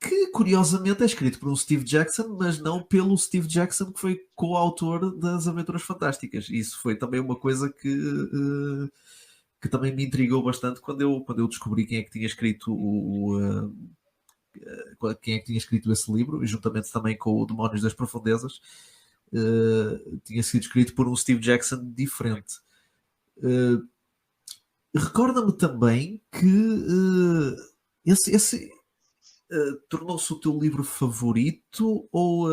que curiosamente é escrito por um Steve Jackson, mas não pelo Steve Jackson que foi coautor das Aventuras Fantásticas. Isso foi também uma coisa que também me intrigou bastante quando eu descobri quem é que tinha escrito quem é que tinha escrito esse livro, juntamente também com o Demónios das Profundezas. Tinha sido escrito por um Steve Jackson diferente. Recorda-me também que esse tornou-se o teu livro favorito ou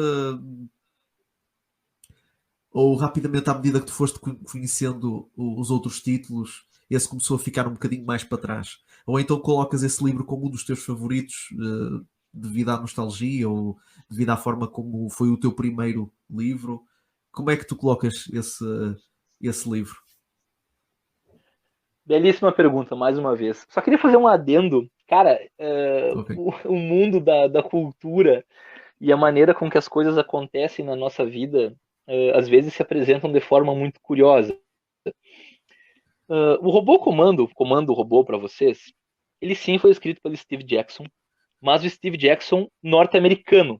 rapidamente, à medida que tu foste conhecendo os outros títulos, esse começou a ficar um bocadinho mais para trás? Ou então colocas esse livro como um dos teus favoritos devido à nostalgia ou devido à forma como foi o teu primeiro livro? Como é que tu colocas esse livro? Belíssima pergunta, mais uma vez. Só queria fazer um adendo. Cara, Ok. o mundo da cultura e a maneira com que as coisas acontecem na nossa vida, às vezes se apresentam de forma muito curiosa. O robô comando robô para vocês, ele sim foi escrito pelo Steve Jackson, mas o Steve Jackson norte-americano.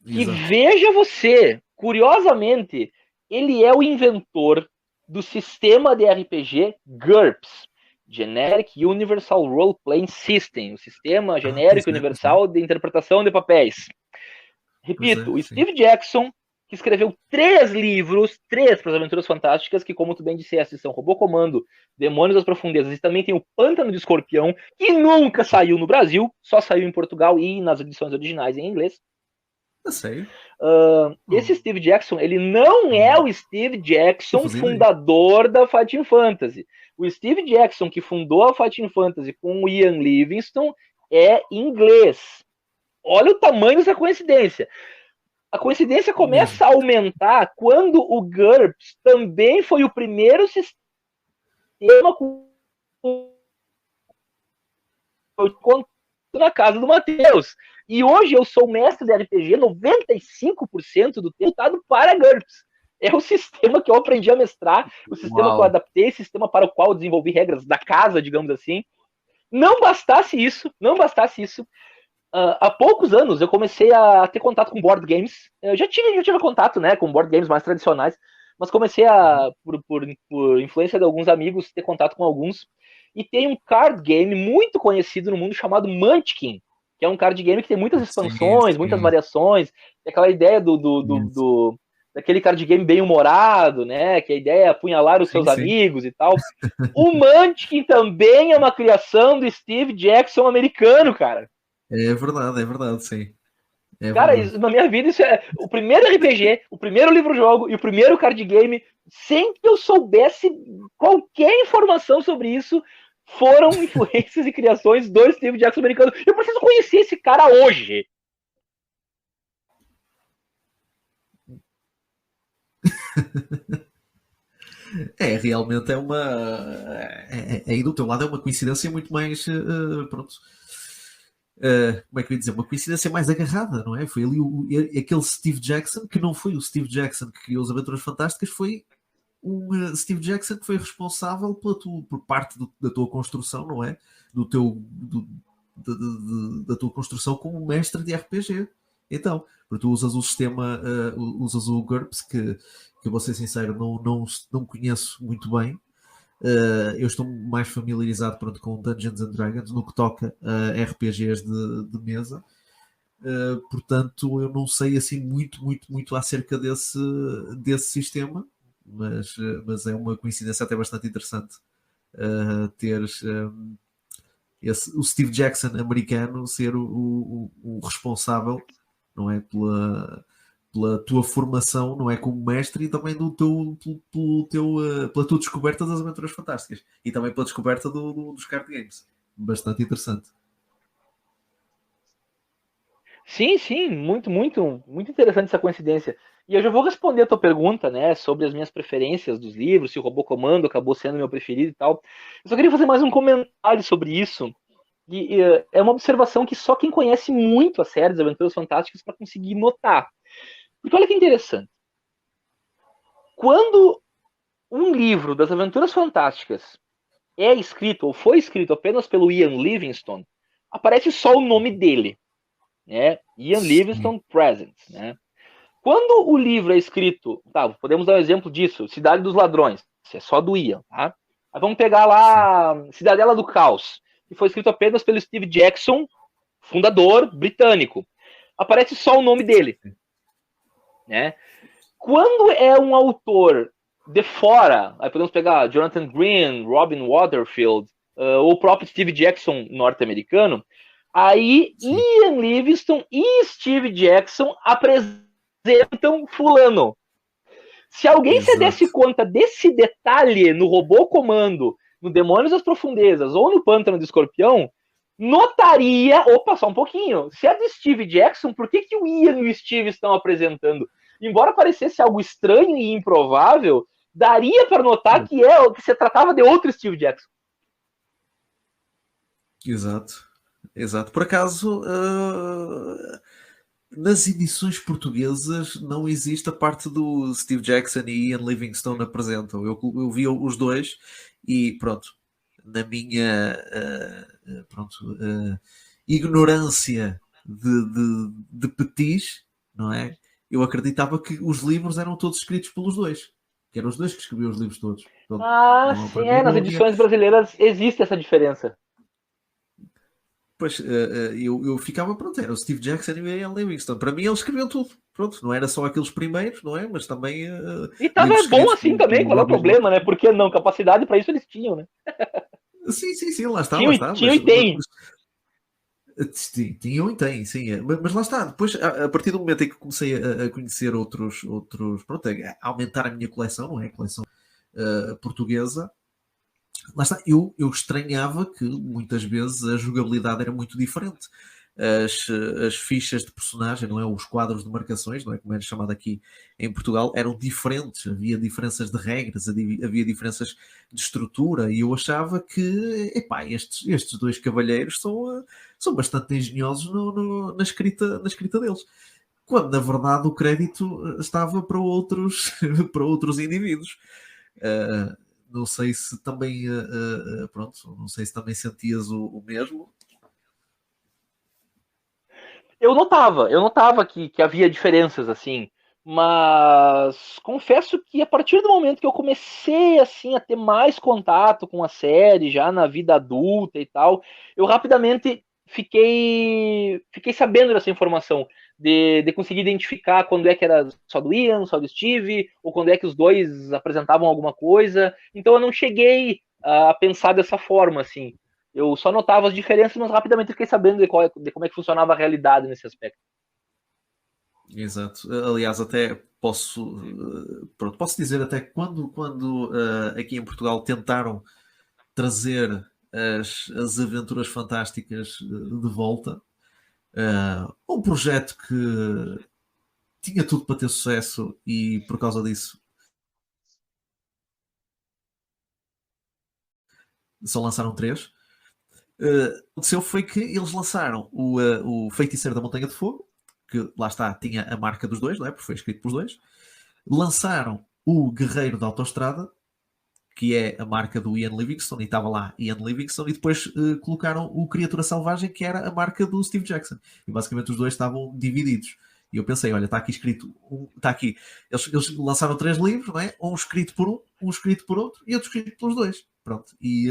Que Exato. veja você, curiosamente, ele é o inventor do sistema de RPG GURPS, Generic Universal Role Playing System, o sistema Pois genérico é, pois é. universal de interpretação de papéis. Pois é, Repito, o sim. Steve Jackson, que escreveu 3 livros, 3 para as Aventuras Fantásticas, que, como tu bem disseste, são Robô Comando, Demônios das Profundezas, e também tem o Pântano de Escorpião, que nunca saiu no Brasil, só saiu em Portugal e nas edições originais em inglês. A sério? Esse Não, Steve Jackson, ele não é não, o Steve não Jackson fazia ideia. fundador da Fighting Fantasy. O Steve Jackson que fundou a Fighting Fantasy com o Ian Livingstone é inglês. Olha o tamanho dessa coincidência. A coincidência Mesmo. começa a aumentar quando o GURPS também foi o primeiro sistema com na casa do Matheus. E hoje eu sou mestre de RPG, 95% do tempo dado para GURPS. É o sistema que eu aprendi a mestrar, o sistema que eu Uau. adaptei, o sistema para o qual eu desenvolvi regras da casa, digamos assim. Não bastasse isso, há poucos anos eu comecei a ter contato com board games. Eu já tive contato, né, com board games mais tradicionais, mas comecei Uhum. por influência de alguns amigos, ter contato com alguns. E tem um card game muito conhecido no mundo chamado Munchkin, que é um card game que tem muitas Sim, expansões, muitas sim. variações. É aquela ideia Conheço. daquele card game bem humorado, né? Que a ideia é apunhalar os Sim, seus sim. amigos e tal. O Munchkin também é uma criação do Steve Jackson americano, cara. É verdade, sim. É Cara, verdade. na minha vida, isso é o primeiro RPG, o primeiro livro-jogo e o primeiro card game, sem que eu soubesse qualquer informação sobre isso, foram influências e criações do Steve Jackson americano. Eu preciso conhecer esse cara hoje. Realmente é uma. Aí do teu lado é uma coincidência muito mais. Pronto. Como é que eu ia dizer? Uma coincidência mais agarrada, não é? Foi ali aquele Steve Jackson, que não foi o Steve Jackson que criou as Aventuras Fantásticas, foi um Steve Jackson que foi responsável por parte da tua construção, não é? Do teu, da tua construção como mestre de RPG. Então, porque tu usas o sistema, usas o GURPS, que eu vou ser sincero, não conheço muito bem. Eu estou mais familiarizado, pronto, com Dungeons and Dragons no que toca a RPGs de mesa. Portanto, eu não sei assim muito acerca desse sistema, mas é uma coincidência até bastante interessante teres o Steve Jackson americano ser o responsável, não é, pela tua formação, não é, como mestre, e também pela tua descoberta das Aventuras Fantásticas e também pela descoberta dos card games. Bastante interessante. Sim, muito interessante essa coincidência. E eu já vou responder a tua pergunta, né, sobre as minhas preferências dos livros, se o Robô Comando acabou sendo meu preferido e tal. Eu só queria fazer mais um comentário sobre isso. E é uma observação que só quem conhece muito a série das Aventuras Fantásticas para conseguir notar. Porque olha que interessante. Quando um livro das Aventuras Fantásticas é escrito ou foi escrito apenas pelo Ian Livingstone, aparece só o nome dele, né? Ian Livingstone Present, né? Quando o livro é escrito, tá, podemos dar um exemplo disso, Cidade dos Ladrões, isso é só do Ian, tá? Aí vamos pegar lá Cidadela do Caos, que foi escrito apenas pelo Steve Jackson, fundador britânico. Aparece só o nome dele, né? Quando é um autor de fora, aí podemos pegar Jonathan Green, Robin Waterfield, ou o próprio Steve Jackson norte-americano, aí Sim. Ian Livingstone e Steve Jackson apresentam fulano. Se alguém se desse conta desse detalhe no Robô Comando, no Demônios das Profundezas ou no Pântano do Escorpião, notaria, opa, só um pouquinho, se é do Steve Jackson, por que o Ian e o Steve estão apresentando? Embora parecesse algo estranho e improvável, daria para notar que se tratava de outro Steve Jackson. Exato. Por acaso, nas edições portuguesas não existe a parte do Steve Jackson e Ian Livingstone apresentam. Eu vi os dois e pronto, na minha ignorância de petis, não é? Eu acreditava que os livros eram todos escritos pelos dois, que eram os dois que escreviam os livros todos. Pronto, Sim, nas edições brasileiras existe essa diferença. Pois, eu ficava, pronto, era o Steve Jackson e o Ian Livingstone. Para mim eles escreviam tudo. Pronto, não era só aqueles primeiros, não é? Mas também... e estava bom assim também, qual é o problema, né? Porque não, capacidade para isso eles tinham, né? Sim, lá está. Tinham e tem. Tinham e tem, sim. Mas lá está. Depois, a partir do momento em que comecei a conhecer outros pronto, a aumentar a minha coleção, não é? A coleção portuguesa. Lá está, eu estranhava que muitas vezes a jogabilidade era muito diferente. As fichas de personagem, não é? Os quadros de marcações, não é? Como era chamado aqui em Portugal, eram diferentes. Havia diferenças de regras, havia diferenças de estrutura, e eu achava que, epá, estes dois cavalheiros são bastante engenhosos na escrita deles. Quando, na verdade, o crédito estava para outros, para outros indivíduos. Não sei se também pronto, não sei se também sentias o mesmo. Eu notava que havia diferenças assim, mas confesso que a partir do momento que eu comecei assim a ter mais contato com a série, já na vida adulta e tal, eu rapidamente fiquei sabendo dessa informação, de conseguir identificar quando é que era só do Ian, só do Steve, ou quando é que os dois apresentavam alguma coisa. Então eu não cheguei a pensar dessa forma, assim. Eu só notava as diferenças, mas rapidamente fiquei sabendo de como é que funcionava a realidade nesse aspecto. Exato. Aliás, até posso dizer até que quando aqui em Portugal tentaram trazer as aventuras fantásticas de volta, um projeto que tinha tudo para ter sucesso e por causa disso só lançaram 3. Aconteceu foi que eles lançaram o Feiticeiro da Montanha de Fogo, que lá está, tinha a marca dos dois, não é? Porque foi escrito pelos dois. Lançaram o Guerreiro da Autostrada, que é a marca do Ian Livingstone, e estava lá Ian Livingstone, e depois colocaram o Criatura Selvagem, que era a marca do Steve Jackson. E basicamente os dois estavam divididos. E eu pensei, olha, está aqui escrito, está aqui. Eles lançaram 3 livros, não é? Um escrito por um escrito por outro, e outro escrito pelos dois. Pronto. E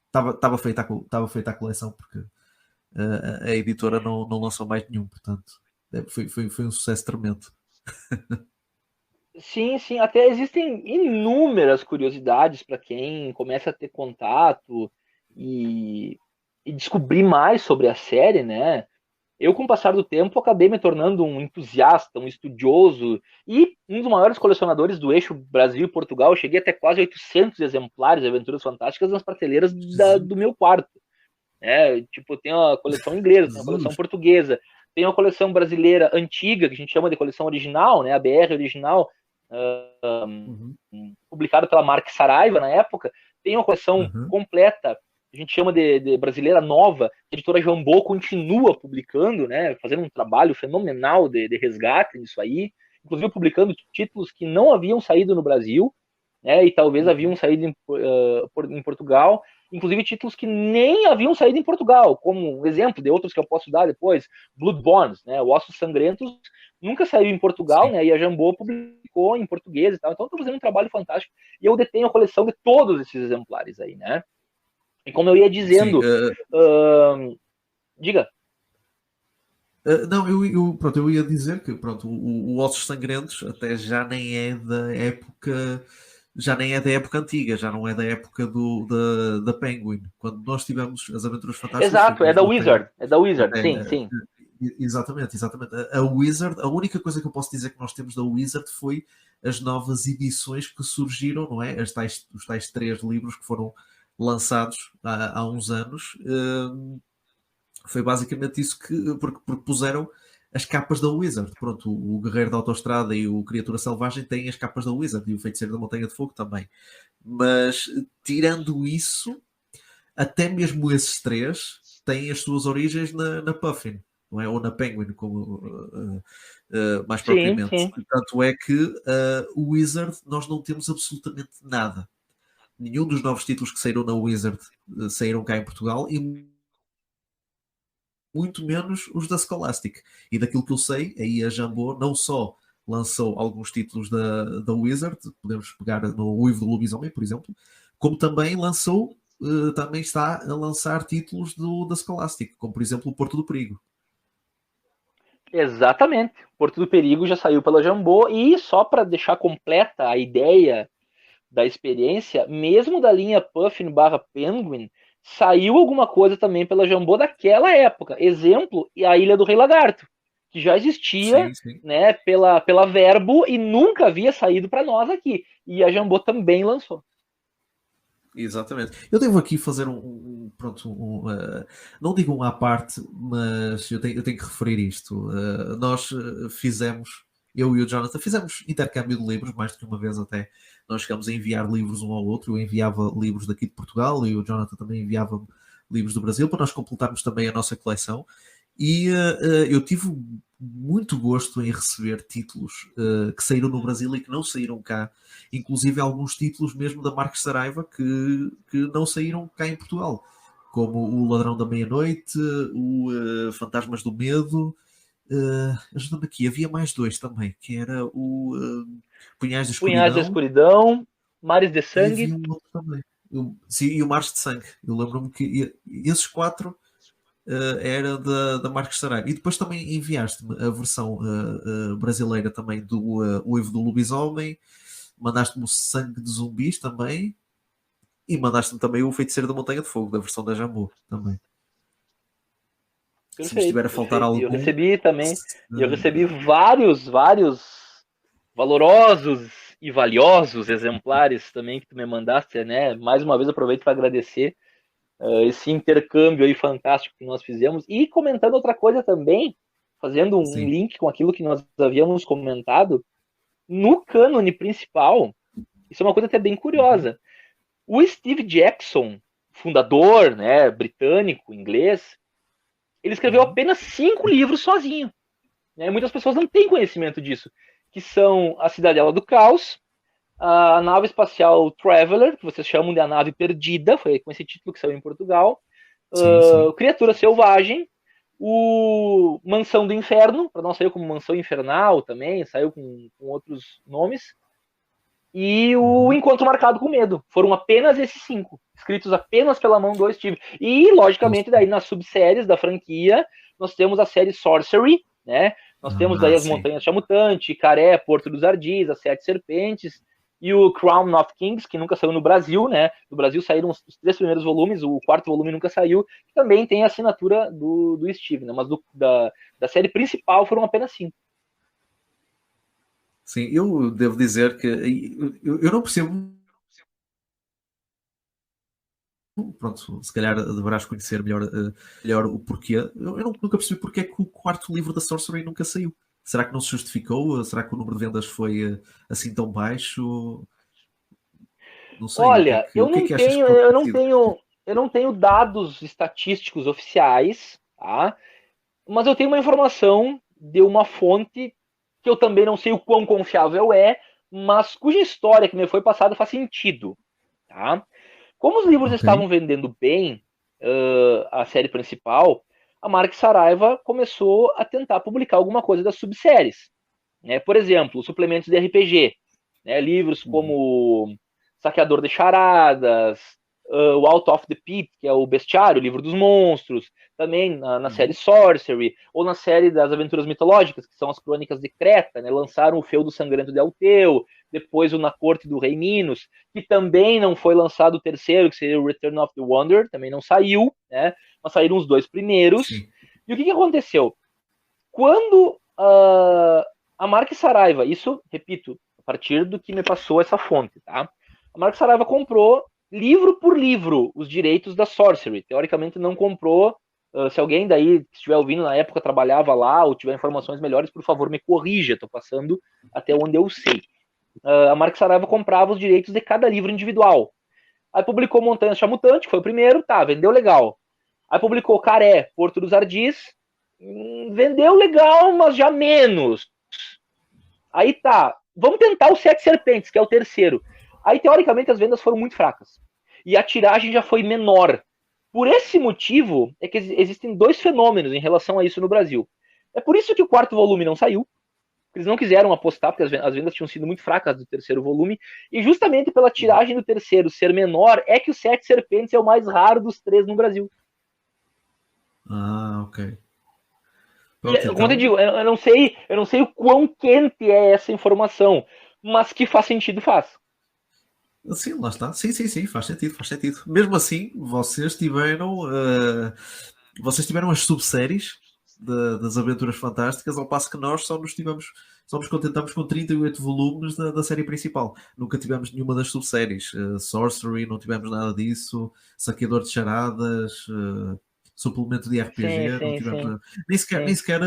estava feita a coleção, porque a editora não lançou mais nenhum, portanto foi um sucesso tremendo. Sim, sim, até existem inúmeras curiosidades para quem começa a ter contato e descobrir mais sobre a série, né? Eu, com o passar do tempo, acabei me tornando um entusiasta, um estudioso e um dos maiores colecionadores do eixo Brasil e Portugal. Eu cheguei até quase 800 exemplares de Aventuras Fantásticas nas prateleiras do meu quarto. Tipo, tem a coleção inglesa, tem a coleção portuguesa, Tem uma coleção brasileira antiga, que a gente chama de coleção original, né? A BR original, publicada pela marca Saraiva na época. Tem uma coleção completa, a gente chama de brasileira nova, a editora Jambô continua publicando, né? Fazendo um trabalho fenomenal de resgate nisso aí, inclusive publicando títulos que não haviam saído no Brasil, né? E talvez haviam saído em Portugal, inclusive títulos que nem haviam saído em Portugal, como um exemplo de outros que eu posso dar depois, Blood Bonds, né? Ossos Sangrentos nunca saiu em Portugal, né? E a Jambô publicou em português e tal. Então, estou fazendo um trabalho fantástico e eu detenho a coleção de todos esses exemplares aí, né? E como eu ia dizendo, diga. Não, pronto, eu ia dizer que pronto, o Ossos Sangrentos até já nem é da época. Já nem é da época antiga, já não é da época da Penguin. Quando nós tivemos as Aventuras Fantásticas... Exato, é da Wizard. É da Wizard, sim. Exatamente. A Wizard, a única coisa que eu posso dizer que nós temos da Wizard foi as novas edições que surgiram, não é? Os tais 3 livros que foram lançados há uns anos. Foi basicamente isso porque puseram as capas da Wizard. Pronto, o Guerreiro da Autostrada e o Criatura Selvagem têm as capas da Wizard e o Feiticeiro da Montanha de Fogo também. Mas, tirando isso, até mesmo esses 3 têm as suas origens na Puffin, não é? Ou na Penguin, como, mais propriamente. Sim. Tanto é que o Wizard nós não temos absolutamente nada. Nenhum dos novos títulos que saíram na Wizard saíram cá em Portugal e muito menos os da Scholastic. E daquilo que eu sei, aí a Jambô não só lançou alguns títulos da Wizard, podemos pegar no Uivo do Lobisomem, por exemplo, como também lançou, também está a lançar títulos da Scholastic, como por exemplo o Porto do Perigo. Exatamente. Porto do Perigo já saiu pela Jambô e só para deixar completa a ideia da experiência, mesmo da linha Puffin barra Penguin, saiu alguma coisa também pela Jambô daquela época. Exemplo, a Ilha do Rei Lagarto, que já existia, sim. né, pela Verbo e nunca havia saído para nós aqui. E a Jambô também lançou. Exatamente. Eu devo aqui fazer não digo um à parte, mas eu tenho que referir isto. Nós fizemos, eu e o Jonathan, fizemos intercâmbio de livros, mais do que uma vez até. Nós chegamos a enviar livros um ao outro. Eu enviava livros daqui de Portugal e o Jonathan também enviava livros do Brasil, para nós completarmos também a nossa coleção. E eu tive muito gosto em receber títulos que saíram no Brasil e que não saíram cá, inclusive alguns títulos mesmo da Marques Saraiva que não saíram cá em Portugal, como o Ladrão da Meia-Noite, o Fantasmas do Medo. Ajuda-me aqui, havia mais 2 também, que era o Punhais da Escuridão. Punhais da Escuridão, Mares de Sangue. E havia um outro também. E o Mares de Sangue. Eu lembro-me que esses 4 era da Marques Saraiva. E depois também enviaste-me a versão brasileira também do Uivo do Lobisomem, mandaste-me o Sangue de Zumbis também, e mandaste-me também o Feiticeiro da Montanha de Fogo, da versão da Jambô também. Perfeito, se me estiver a faltar algum... Eu recebi também, eu recebi vários valorosos e valiosos exemplares também que tu me mandaste, né? Mais uma vez aproveito para agradecer esse intercâmbio aí fantástico que nós fizemos. E comentando outra coisa também, fazendo um link com aquilo que nós havíamos comentado, no cânone principal, isso é uma coisa até bem curiosa. O Steve Jackson, fundador, né, britânico, inglês, ele escreveu apenas 5 livros sozinho. Né? Muitas pessoas não têm conhecimento disso, que são A Cidadela do Caos, a nave espacial Traveler, que vocês chamam de A Nave Perdida, foi com esse título que saiu em Portugal, Criatura Selvagem, o Mansão do Inferno, para não sair como Mansão Infernal também, saiu com outros nomes, e o Encontro Marcado com Medo. Foram apenas esses 5, escritos apenas pela mão do Steve. E, logicamente, daí nas subséries da franquia, nós temos a série Sorcery, né? Nós temos daí as Montanhas Chamutante, Caré, Porto dos Ardis, as 7 Serpentes, e o Crown of Kings, que nunca saiu no Brasil, né? No Brasil saíram os 3 primeiros volumes, o 4º volume nunca saiu, que também tem a assinatura do Steve, né? Mas da série principal foram apenas 5. Sim, eu devo dizer que eu não percebo Pronto, se calhar deverás conhecer melhor o porquê. Eu nunca percebi porque é que o quarto livro da Sorcery nunca saiu. Será que não se justificou? Será que o número de vendas foi assim tão baixo? Não sei. Olha, O que é que achas que pode ter sido? eu não tenho dados estatísticos oficiais, tá? Mas eu tenho uma informação de uma fonte que eu também não sei o quão confiável é, mas cuja história que me foi passada faz sentido, tá? Como os livros Ok. estavam vendendo bem, a série principal, a Mark Saraiva começou a tentar publicar alguma coisa das subséries, né? Por exemplo, suplementos de RPG, né? Livros Uhum. como Saqueador de Charadas, o Out of the Pit, que é o Bestiário, o Livro dos Monstros, também na série Uhum. Sorcery, ou na série das Aventuras Mitológicas, que são as Crônicas de Creta, né? Lançaram o Feudo Sangrento de Alteu, depois o Na Corte do Rei Minos, que também não foi lançado o terceiro, que seria o Return of the Wanderer, também não saiu, né? Mas saíram os dois primeiros. Sim. E o que aconteceu? Quando a Mark Saraiva, isso, repito, a partir do que me passou essa fonte, tá? A Mark Saraiva comprou livro por livro os direitos da Sorcery. Teoricamente não comprou. Se alguém daí que estiver ouvindo na época trabalhava lá ou tiver informações melhores, por favor me corrija. Estou passando até onde eu sei. A Mark Saraiva comprava os direitos de cada livro individual. Aí publicou Montanhas Chamutante, que foi o primeiro, tá, vendeu legal. Aí publicou Caré, Porto dos Ardis, vendeu legal, mas já menos. Aí tá, vamos tentar o Sete Serpentes, que é o terceiro. Aí, teoricamente, as vendas foram muito fracas. E a tiragem já foi menor. Por esse motivo, é que existem dois fenômenos em relação a isso no Brasil. É por isso que o quarto volume não saiu. Eles não quiseram apostar, porque as vendas tinham sido muito fracas do terceiro volume. E justamente pela tiragem do terceiro ser menor, é que o Sete Serpentes é o mais raro dos três no Brasil. Ah, ok. E, Pronto, como eu então. digo, eu não sei o quão quente é essa informação, mas que faz sentido, faz. Sim, lá está. Sim, sim, sim, faz sentido, faz sentido. Mesmo assim, vocês tiveram as subséries das Aventuras Fantásticas, ao passo que nós só nos contentamos com 38 volumes da série principal. Nunca tivemos nenhuma das subséries. Sorcery, não tivemos nada disso. Saqueador de Charadas, suplemento de Sim, RPG, não sim, tivemos sim, nada. Nem sim. sequer,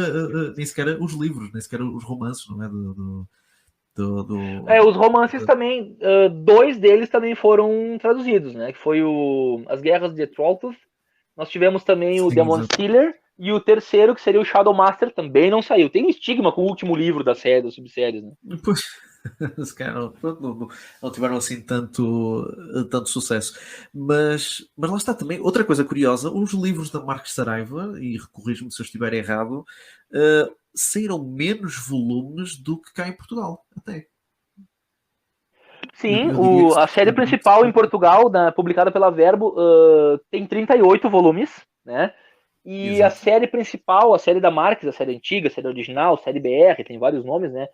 nem sequer os livros, nem sequer os romances, não é? Do, Os do, romances também, dois deles também foram traduzidos, né? Que foi o As Guerras de Trolltooth. Nós tivemos também o sim, Demon exato. Stealer. E o terceiro, que seria o Shadow Master, também não saiu. Tem um estigma com o último livro da série, das subséries, né? Pois, se calhar não tiveram assim tanto sucesso. Mas lá está também. Outra coisa curiosa: os livros da Marques Saraiva, e corrijo-me se eu estiver errado, saíram menos volumes do que cá em Portugal. Até. Sim, Eu diria que a série saíram muito. principal em Portugal, publicada pela Verbo, tem 38 volumes, né? E a Exato. série principal, a série da Marques, a série antiga, a série original, a série BR, tem vários nomes, né?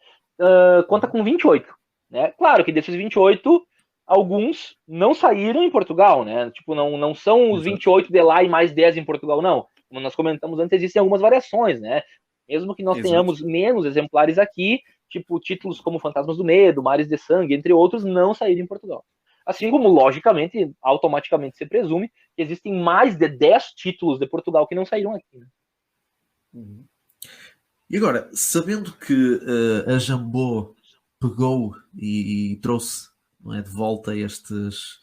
Conta Uhum. com 28, né? Claro que desses 28, alguns não saíram em Portugal, né? Tipo, não são os Exato. 28 de lá e mais 10 em Portugal, não. Como nós comentamos antes, existem algumas variações, né? Mesmo que nós Exato. tenhamos menos exemplares aqui, tipo, títulos como Fantasmas do Medo, Mares de Sangue, entre outros, não saíram em Portugal. Assim como, logicamente, automaticamente se presume que existem mais de 10 títulos de Portugal que não saíram aqui. Né? Uhum. E agora, sabendo que a Jambô pegou e trouxe, não é, de volta estes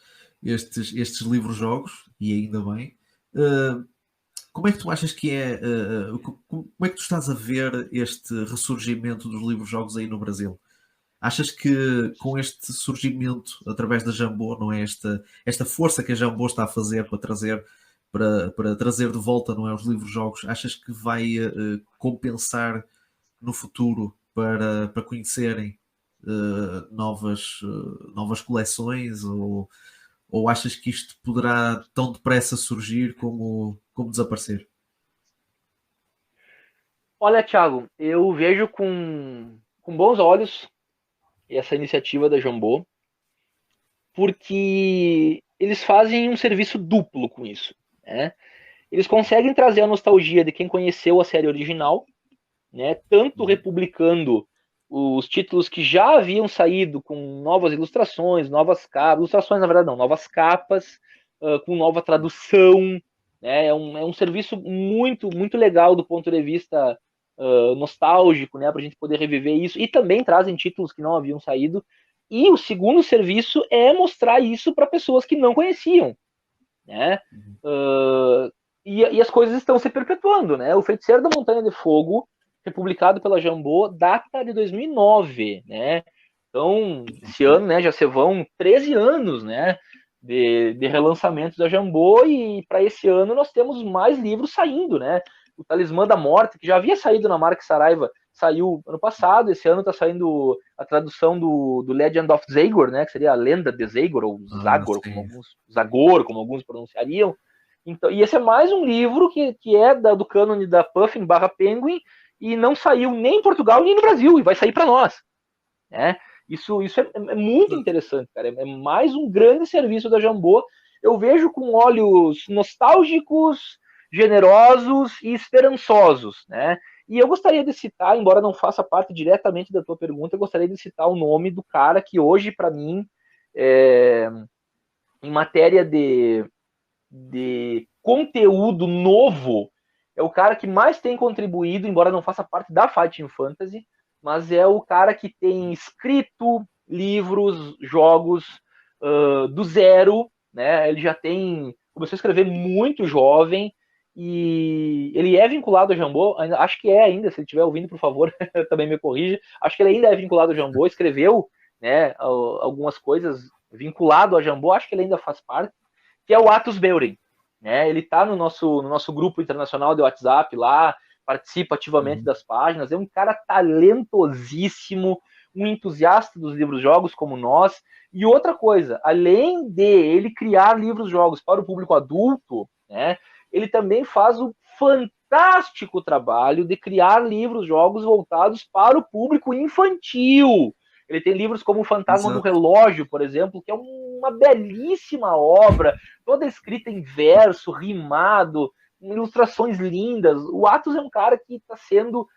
livros-jogos, e ainda bem, uh, como é que tu achas que é, como é que tu estás a ver este ressurgimento dos livros-jogos aí no Brasil? Achas que com este surgimento através da Jambô, não é esta força que a Jambô está a fazer para trazer de volta, não é, os livros-jogos, achas que vai compensar no futuro para conhecerem novas coleções ou achas que isto poderá tão depressa surgir como desaparecer? Olha, Thiago, eu vejo com bons olhos essa iniciativa da Jambô, porque eles fazem um serviço duplo com isso. Né? Eles conseguem trazer a nostalgia de quem conheceu a série original, né? Tanto Uhum. republicando os títulos que já haviam saído com novas ilustrações, novas capas, ilustrações na verdade não, novas capas, com nova tradução, né? É um serviço muito, muito legal do ponto de vista nostálgico, né? Para a gente poder reviver isso. E também trazem títulos que não haviam saído. E o segundo serviço é mostrar isso para pessoas que não conheciam, né? E as coisas estão se perpetuando, né? O Feiticeiro da Montanha de Fogo, republicado pela Jambô, data de 2009, né? Então, esse ano, né, já se vão 13 anos, né, de relançamento da Jambô, e para esse ano nós temos mais livros saindo, né? O Talismã da Morte, que já havia saído na Mark Saraiva, saiu ano passado. Esse ano está saindo a tradução do Legend of Zagor, né, que seria a lenda de Zagor, ou Zagor, Zagor, como alguns pronunciariam. Então, e esse é mais um livro que é do cânone da Puffin / Penguin, e não saiu nem em Portugal nem no Brasil, e vai sair para nós, né? Isso é muito interessante, cara. É mais um grande serviço da Jambô. Eu vejo com olhos nostálgicos, generosos e esperançosos, né? E eu gostaria de citar, embora não faça parte diretamente da tua pergunta, eu gostaria de citar o nome do cara que hoje, para mim, em matéria de conteúdo novo, é o cara que mais tem contribuído, embora não faça parte da Fighting Fantasy, mas é o cara que tem escrito livros, jogos do zero, né? Ele já começou a escrever muito jovem, e ele é vinculado ao Jambô, acho que é ainda, se ele estiver ouvindo, por favor, também me corrija, acho que ele ainda é vinculado ao Jambô, escreveu, né, algumas coisas vinculado ao Jambô, acho que ele ainda faz parte, que é o Atos Beuren, né? Ele está no nosso grupo internacional de WhatsApp lá, participa ativamente das páginas, é um cara talentosíssimo, um entusiasta dos livros-jogos como nós. E outra coisa, além de ele criar livros-jogos para o público adulto, né, ele também faz o fantástico trabalho de criar livros-jogos voltados para o público infantil. Ele tem livros como O Fantasma do Relógio, por exemplo, que é uma belíssima obra, toda escrita em verso, rimado, ilustrações lindas. O Atos é um cara que está sendo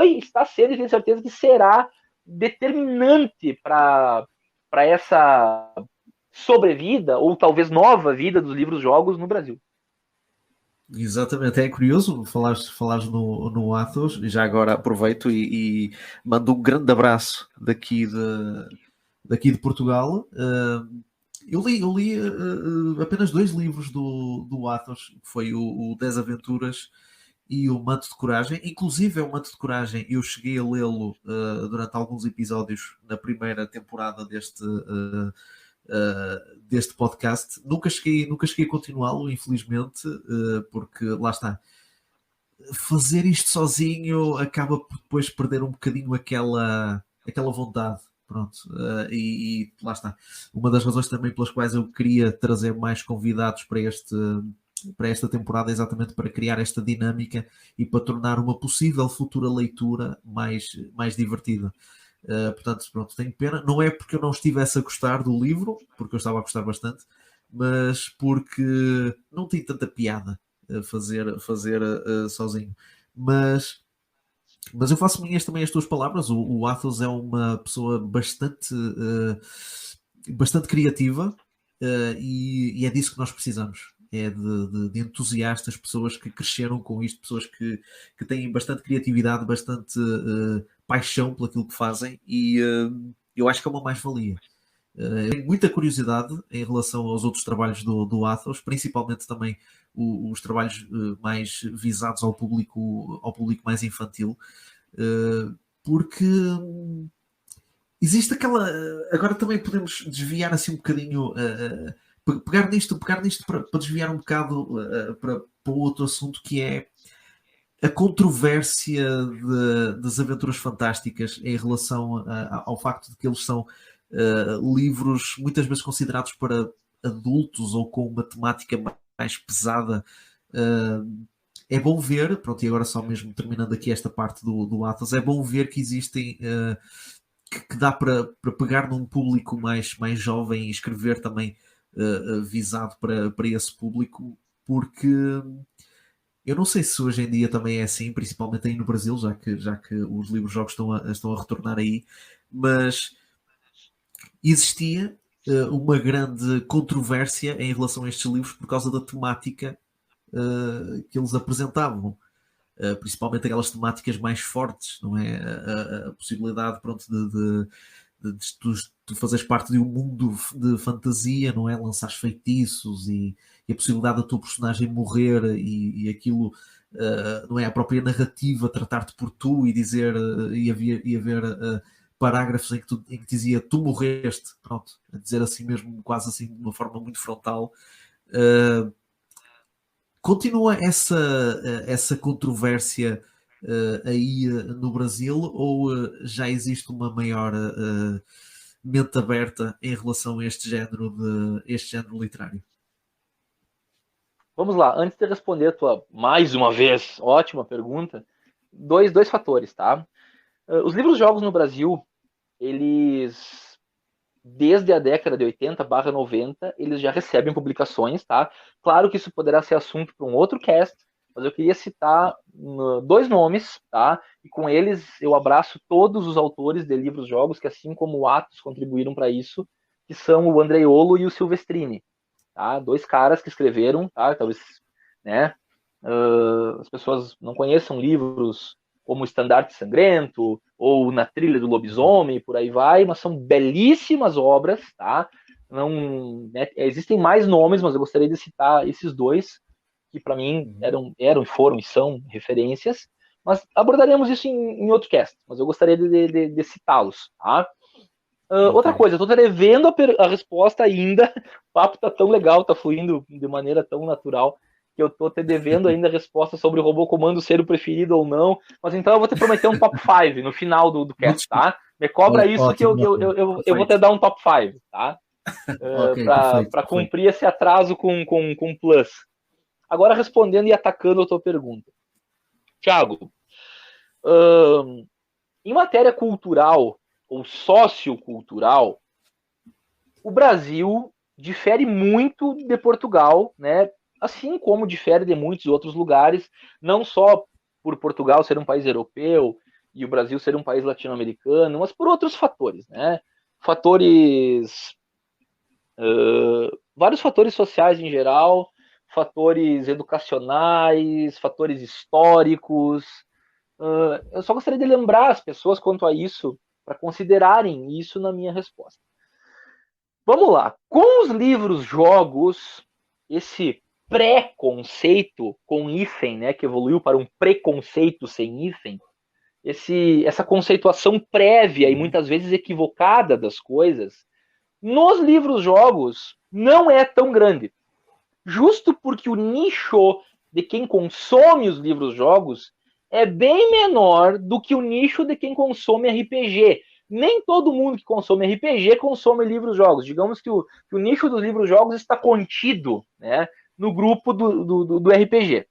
e tenho certeza que será determinante para essa sobrevida, ou talvez nova vida dos livros-jogos no Brasil. Exatamente, é curioso falares no Atos, e já agora aproveito e mando um grande abraço daqui de Portugal. Eu li apenas 2 livros do Atos, que foi o 10 Aventuras e o Manto de Coragem. Inclusive, o Manto de Coragem eu cheguei a lê-lo durante alguns episódios na primeira temporada deste podcast. Nunca cheguei a continuá-lo, infelizmente, porque lá está, fazer isto sozinho acaba por depois perder um bocadinho aquela vontade. Pronto, e lá está. Uma das razões também pelas quais eu queria trazer mais convidados para esta temporada, exatamente para criar esta dinâmica e para tornar uma possível futura leitura mais divertida. Portanto, pronto, tenho pena. Não é porque eu não estivesse a gostar do livro, porque eu estava a gostar bastante, mas porque não tem tanta piada fazer sozinho. Mas eu faço minhas também as tuas palavras. O Athos é uma pessoa bastante criativa, e é disso que nós precisamos. É de entusiastas, pessoas que cresceram com isto, pessoas que têm bastante criatividade, bastante paixão por aquilo que fazem, e eu acho que é uma mais-valia. Tenho muita curiosidade em relação aos outros trabalhos do Athos, principalmente também os trabalhos mais visados ao público mais infantil, porque existe aquela... Agora também podemos desviar assim um bocadinho, pegar nisto para desviar um bocado para outro assunto, que é a controvérsia das Aventuras Fantásticas em relação ao facto de que eles são livros muitas vezes considerados para adultos ou com uma temática mais pesada. É bom ver, pronto, e agora só mesmo terminando aqui esta parte do Atlas, é bom ver que existem, que dá para pegar num público mais jovem e escrever também visado para esse público, porque eu não sei se hoje em dia também é assim, principalmente aí no Brasil, já que os livros-jogos estão a retornar aí, mas existia uma grande controvérsia em relação a estes livros por causa da temática que eles apresentavam. Principalmente aquelas temáticas mais fortes, não é? A possibilidade, pronto, de tu fazeres parte de um mundo de fantasia, não é? Lançares feitiços e a possibilidade da tua personagem morrer e aquilo, não é? A própria narrativa tratar-te por tu e dizer, e haver parágrafos em que dizia tu morreste, pronto, a dizer assim mesmo, quase assim, de uma forma muito frontal. Continua essa controvérsia aí no Brasil ou já existe uma maior mente aberta em relação a este género literário? Vamos lá, antes de responder a tua, mais uma vez, ótima pergunta, dois fatores, tá? Os livros-jogos no Brasil, eles, desde a década de 80/90, eles já recebem publicações, tá? Claro que isso poderá ser assunto para um outro cast, mas eu queria citar 2 nomes, tá? E com eles eu abraço todos os autores de livros-jogos que, assim como o Atos, contribuíram para isso, que são o Andreiolo e o Silvestrini, tá? 2 caras que escreveram, tá? Talvez, né? As pessoas não conheçam livros como o Estandarte Sangrento ou Na Trilha do Lobisomem, por aí vai, mas são belíssimas obras, tá? Não, né, existem mais nomes, mas eu gostaria de citar esses 2 que para mim eram, foram e são referências, mas abordaremos isso em outro cast, mas eu gostaria de citá-los, tá? Outra coisa, eu tô devendo a resposta ainda, o papo tá tão legal, tá fluindo de maneira tão natural, que eu tô te devendo ainda a resposta sobre o robô comando ser o preferido ou não, mas então eu vou te prometer um top 5 no final do cast, tá? Me cobra isso ótimo, que eu vou te dar um top 5, tá? Okay, para cumprir esse atraso com plus. Agora respondendo e atacando a tua pergunta. Thiago, em matéria cultural ou sociocultural, o Brasil difere muito de Portugal, né? Assim como difere de muitos outros lugares, não só por Portugal ser um país europeu e o Brasil ser um país latino-americano, mas por outros fatores, né? Vários fatores sociais em geral, fatores educacionais, fatores históricos. Eu só gostaria de lembrar as pessoas quanto a isso, para considerarem isso na minha resposta. Vamos lá. Com os livros-jogos, esse pré-conceito com hífen, né, que evoluiu para um preconceito sem hífen, essa conceituação prévia e muitas vezes equivocada das coisas, nos livros-jogos não é tão grande. Justo porque o nicho de quem consome os livros-jogos é bem menor do que o nicho de quem consome RPG. Nem todo mundo que consome RPG consome livros-jogos. Digamos que o nicho dos livros-jogos está contido, né, no grupo do RPG.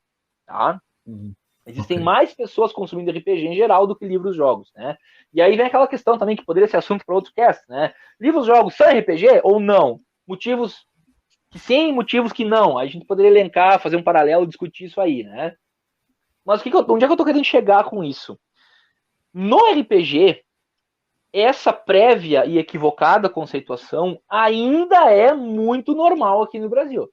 Tá? Existem mais pessoas consumindo RPG em geral do que livros-jogos, né? E aí vem aquela questão também que poderia ser assunto para outro cast, né? Livros-jogos são RPG ou não? Motivos que sim, motivos que não. Aí a gente poderia elencar, fazer um paralelo, discutir isso aí, né? Mas onde é que eu tô querendo chegar com isso? No RPG, essa prévia e equivocada conceituação ainda é muito normal aqui no Brasil.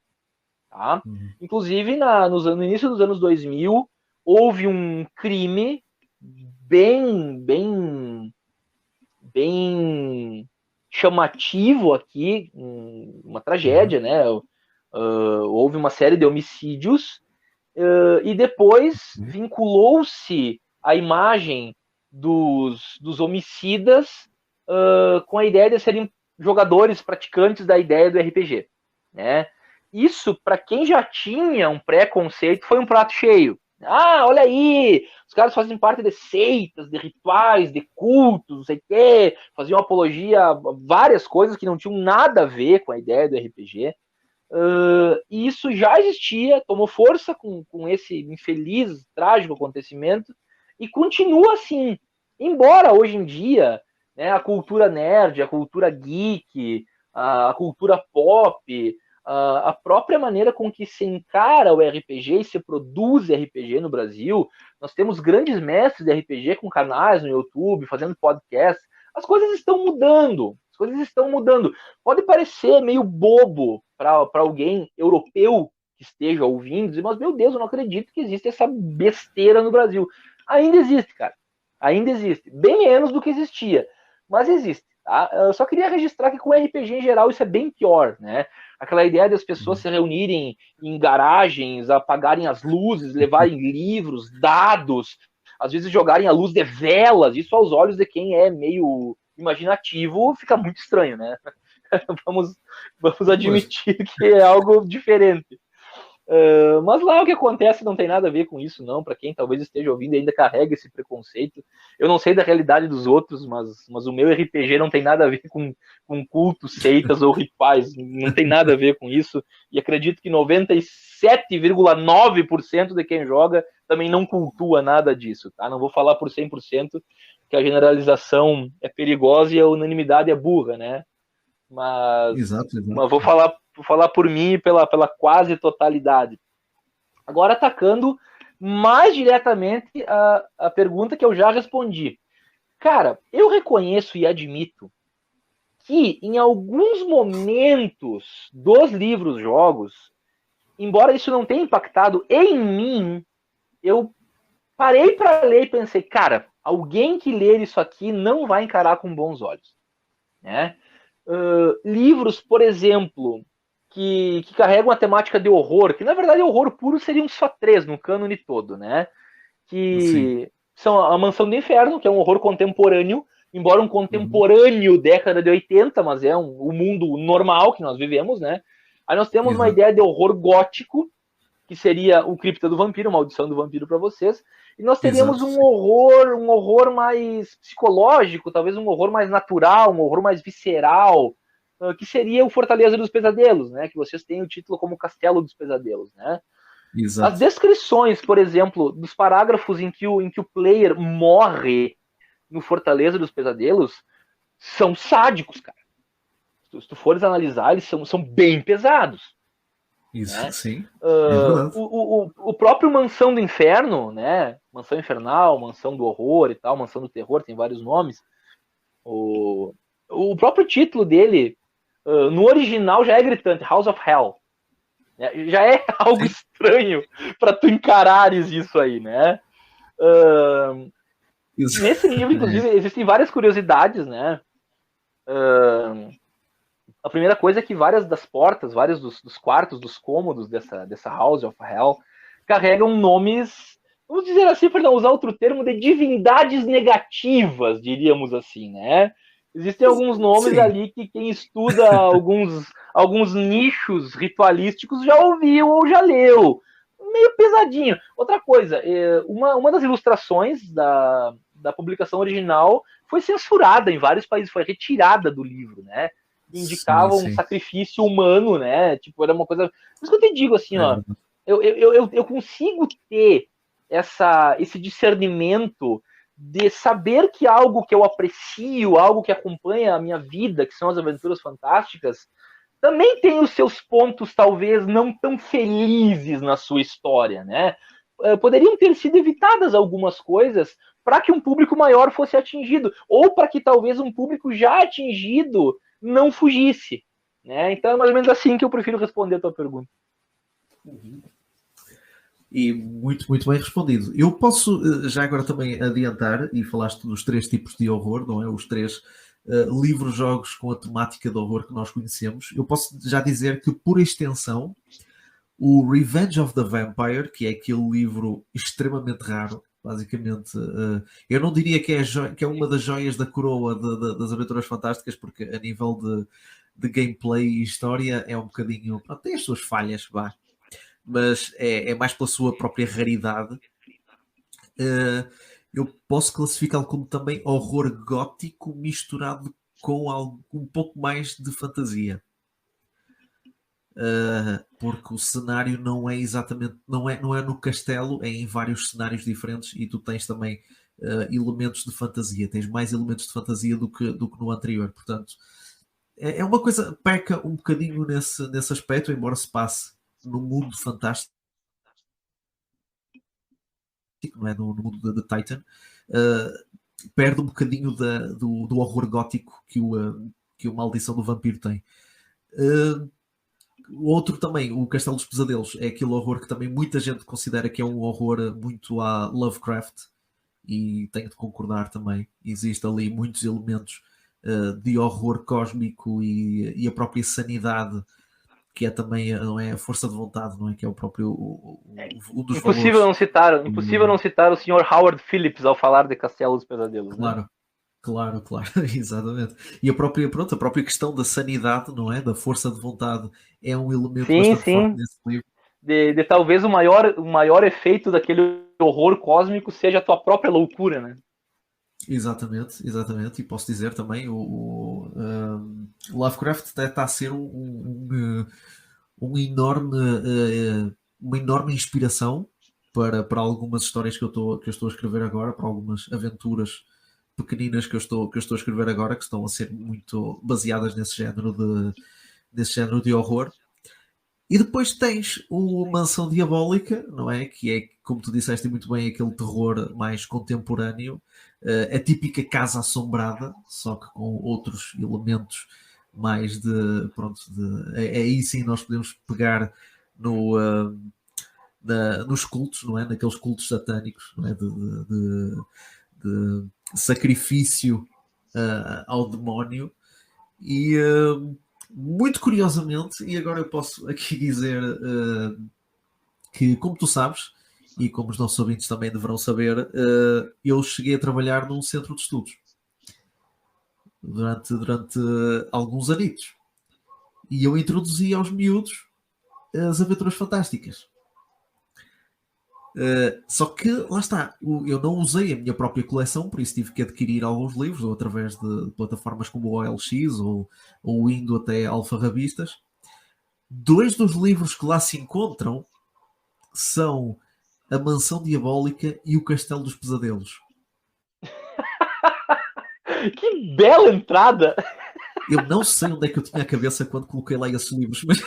Tá? Inclusive, no início dos anos 2000, houve um crime bem chamativo aqui, uma tragédia, né? Houve uma série de homicídios e depois vinculou-se a imagem dos homicidas com a ideia de serem jogadores praticantes da ideia do RPG, né? Isso, para quem já tinha um preconceito, foi um prato cheio. Ah, olha aí, os caras fazem parte de seitas, de rituais, de cultos, não sei o quê, faziam apologia a várias coisas que não tinham nada a ver com a ideia do RPG. E isso já existia, tomou força com esse infeliz, trágico acontecimento, e continua assim. Embora hoje em dia, né, a cultura nerd, a cultura geek, a cultura pop, a própria maneira com que se encara o RPG e se produz RPG no Brasil, nós temos grandes mestres de RPG com canais no YouTube, fazendo podcasts, as coisas estão mudando, As coisas estão mudando. Pode parecer meio bobo para alguém europeu que esteja ouvindo, mas, meu Deus, eu não acredito que existe essa besteira no Brasil. Ainda existe, cara. Ainda existe. Bem menos do que existia, mas existe. Tá? Eu só queria registrar que com o RPG em geral isso é bem pior, né? Aquela ideia das pessoas se reunirem em garagens, apagarem as luzes, levarem livros, dados, às vezes jogarem a luz de velas, isso aos olhos de quem é meio imaginativo fica muito estranho, né? vamos admitir que é algo diferente. Mas lá o que acontece não tem nada a ver com isso, não. Para quem talvez esteja ouvindo e ainda carrega esse preconceito. Eu não sei da realidade dos outros, mas o meu RPG não tem nada a ver com cultos, seitas ou rituais. Não tem nada a ver com isso. E acredito que 97,9% de quem joga também não cultua nada disso. Tá? Não vou falar por 100%, que a generalização é perigosa e a unanimidade é burra, né? Mas vou falar por mim e pela quase totalidade. Agora, atacando mais diretamente a pergunta que eu já respondi. Cara, eu reconheço e admito que em alguns momentos dos livros-jogos, embora isso não tenha impactado em mim, eu parei para ler e pensei, cara, alguém que ler isso aqui não vai encarar com bons olhos, né? Livros, por exemplo, que carregam a temática de horror, que na verdade horror puro seriam só 3 no cânone todo, né? Que são A Mansão do Inferno, que é um horror contemporâneo, embora um contemporâneo década de 80, mas é o mundo normal que nós vivemos, né? Aí nós temos uma ideia de horror gótico, que seria o Cripta do Vampiro, Maldição do Vampiro para vocês, e nós teríamos um horror mais psicológico, talvez um horror mais natural, um horror mais visceral, que seria o Fortaleza dos Pesadelos, né? Que vocês têm o título como Castelo dos Pesadelos, né? Exato. As descrições, por exemplo, dos parágrafos em que o player morre no Fortaleza dos Pesadelos são sádicos, cara. Se tu fores analisar, eles são bem pesados. Isso, né? Sim. O próprio Mansão do Inferno, né? Mansão Infernal, Mansão do Horror e tal, Mansão do Terror, tem vários nomes. O próprio título dele, no original, já é gritante, House of Hell. Né? Já é algo estranho para tu encarares isso aí, né? Nesse livro, inclusive, existem várias curiosidades, né? A primeira coisa é que várias das portas, vários dos quartos, dos cômodos dessa House of Hell carregam nomes, vamos dizer assim, para não usar outro termo, de divindades negativas, diríamos assim, né? Existem alguns nomes ali que quem estuda alguns nichos ritualísticos já ouviu ou já leu. Meio pesadinho. Outra coisa, uma das ilustrações da publicação original foi censurada em vários países, foi retirada do livro, né? Indicava um sacrifício humano, né? Tipo, era uma coisa. Por isso que eu te digo assim, ó. Eu consigo ter esse discernimento de saber que algo que eu aprecio, algo que acompanha a minha vida, que são as aventuras fantásticas, também tem os seus pontos, talvez, não tão felizes na sua história, né? Poderiam ter sido evitadas algumas coisas para que um público maior fosse atingido, ou para que talvez um público já atingido não fugisse, né? Então é mais ou menos assim que eu prefiro responder a tua pergunta. E muito, muito bem respondido. Eu posso já agora também adiantar, e falaste dos 3 tipos de horror, não é? Os 3 livros-jogos com a temática de horror que nós conhecemos. Eu posso já dizer que, por extensão, o Revenge of the Vampire, que é aquele livro extremamente raro, basicamente, eu não diria que é uma das joias da coroa das Aventuras Fantásticas, porque a nível de gameplay e história é um bocadinho... tem as suas falhas, vá. Mas é mais pela sua própria raridade. Eu posso classificá-lo como também horror gótico misturado com um pouco mais de fantasia. Porque o cenário não é exatamente, não é no castelo, é em vários cenários diferentes, e tu tens também elementos de fantasia, tens mais elementos de fantasia do que no anterior, portanto é uma coisa, peca um bocadinho nesse aspecto, embora se passe no mundo fantástico, não é? No mundo de Titan, perde um bocadinho do horror gótico que que o Maldição do Vampiro tem. O outro também, o Castelo dos Pesadelos, é aquele horror que também muita gente considera que é um horror muito a Lovecraft, e tenho de concordar também. Existe ali muitos elementos de horror cósmico e a própria sanidade, que é também, não é, a força de vontade, não é, que é o próprio um dos Impossível valores. impossível não citar o Sr. Howard Phillips ao falar de Castelo dos Pesadelos. Claro. Né? Claro, exatamente. E a própria questão da sanidade, não é? Da força de vontade, é um elemento bastante forte nesse livro. De talvez o maior efeito daquele horror cósmico seja a tua própria loucura, né? Exatamente. E posso dizer também, o Lovecraft está a ser uma enorme inspiração para algumas histórias que eu estou a escrever agora, para algumas aventuras pequeninas que eu estou a escrever agora, que estão a ser muito baseadas nesse género de horror. E depois tens o Mansão Diabólica, não é? Que é, como tu disseste muito bem, aquele terror mais contemporâneo, a típica casa assombrada, só que com outros elementos mais aí sim nós podemos pegar nos cultos, não é? Naqueles cultos satânicos, não é? De sacrifício ao demónio. E muito curiosamente, e agora eu posso aqui dizer que, como tu sabes, e como os nossos ouvintes também deverão saber, eu cheguei a trabalhar num centro de estudos durante alguns anitos, e eu introduzi aos miúdos as Aventuras Fantásticas. Só que, lá está, eu não usei a minha própria coleção, por isso tive que adquirir alguns livros, ou através de plataformas como o OLX, ou indo até alfarrabistas. 2 dos livros que lá se encontram são A Mansão Diabólica e O Castelo dos Pesadelos. Que bela entrada! Eu não sei onde é que eu tinha a cabeça quando coloquei lá esses livros, mas...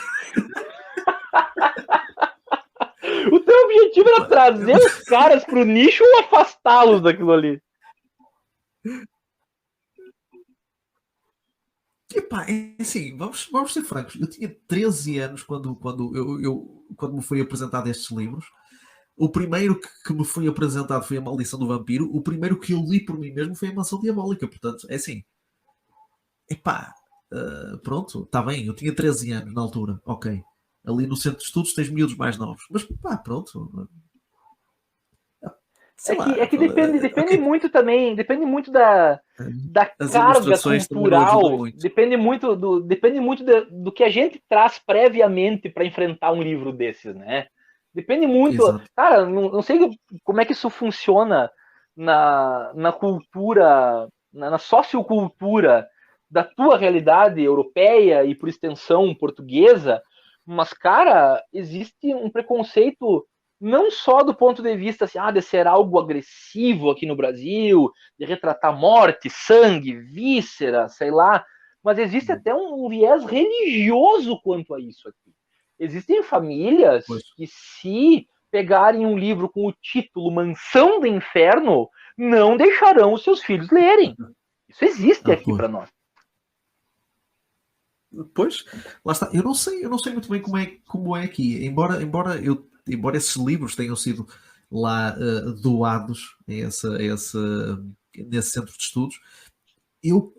O teu objetivo era trazer os caras pro nicho ou afastá-los daquilo ali? Epá, é assim, vamos ser francos. Eu tinha 13 anos quando me foi apresentado estes livros. O primeiro que me foi apresentado foi A Maldição do Vampiro. O primeiro que eu li por mim mesmo foi A Mansão Diabólica. Portanto, é assim. Epá, pronto, está bem. Eu tinha 13 anos na altura. Ok. Ali no centro de estudos tens miúdos mais novos. Mas pá, pronto. Depende okay. muito também, depende muito da carga cultural, depende muito do que a gente traz previamente para enfrentar um livro desses, né? Depende muito. Exato. Cara, não sei como é que isso funciona na cultura, na sociocultura da tua realidade europeia e, por extensão, portuguesa, mas, cara, existe um preconceito não só do ponto de vista assim, de ser algo agressivo aqui no Brasil, de retratar morte, sangue, víscera, sei lá, mas existe até um viés religioso quanto a isso aqui. Existem famílias que, se pegarem um livro com o título Mansão do Inferno, não deixarão os seus filhos lerem. Isso existe aqui para nós. Pois, lá está. Eu não sei muito bem como é aqui. Embora esses livros tenham sido lá doados nesse centro de estudos, eu,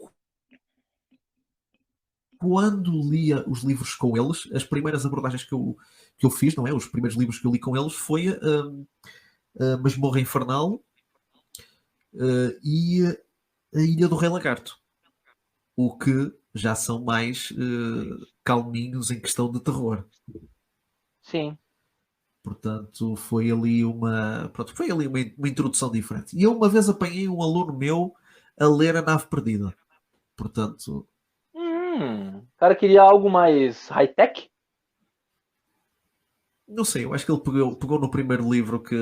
quando lia os livros com eles, as primeiras abordagens que eu fiz, não é? Os primeiros livros que eu li com eles foi a Masmorra Infernal e a Ilha do Rei Lagarto. O que já são mais calminhos em questão de terror. Sim. Portanto, foi ali uma introdução diferente. E eu uma vez apanhei um aluno meu a ler A Nave Perdida. Portanto... O cara queria algo mais high-tech? Não sei, eu acho que ele pegou no primeiro livro que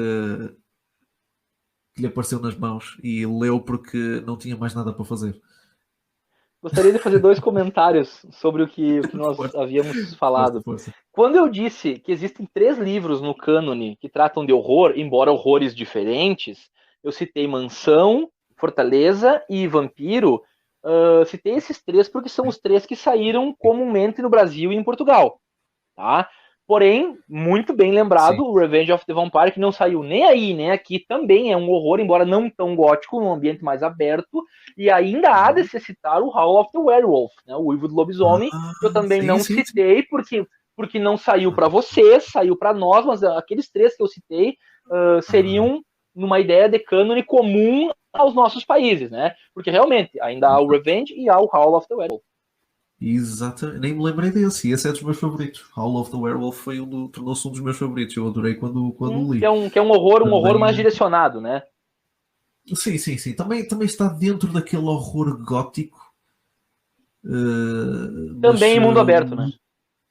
lhe apareceu nas mãos e leu porque não tinha mais nada para fazer. Gostaria de fazer 2 comentários sobre o que nós havíamos falado. Força. Quando eu disse que existem 3 livros no cânone que tratam de horror, embora horrores diferentes, eu citei Mansão, Fortaleza e Vampiro, citei esses 3 porque são os 3 que saíram comumente no Brasil e em Portugal, tá? Porém, muito bem lembrado, o Revenge of the Vampire, que não saiu nem aí, nem aqui, também é um horror, embora não tão gótico, num ambiente mais aberto, e ainda há de se citar o Howl of the Werewolf, né, o Uivo do Lobisomem, que eu também não citei, porque não saiu para vocês, saiu para nós, mas aqueles 3 que eu citei seriam numa ideia de cânone comum aos nossos países, né? Porque realmente ainda há o Revenge e há o Howl of the Werewolf. Exato, nem me lembrei desse, e esse é dos meus favoritos. Howl of the Werewolf tornou-se um dos meus favoritos, eu adorei quando li. Que é um horror mais direcionado, né? Sim. Também está dentro daquele horror gótico. Também em mundo aberto, né?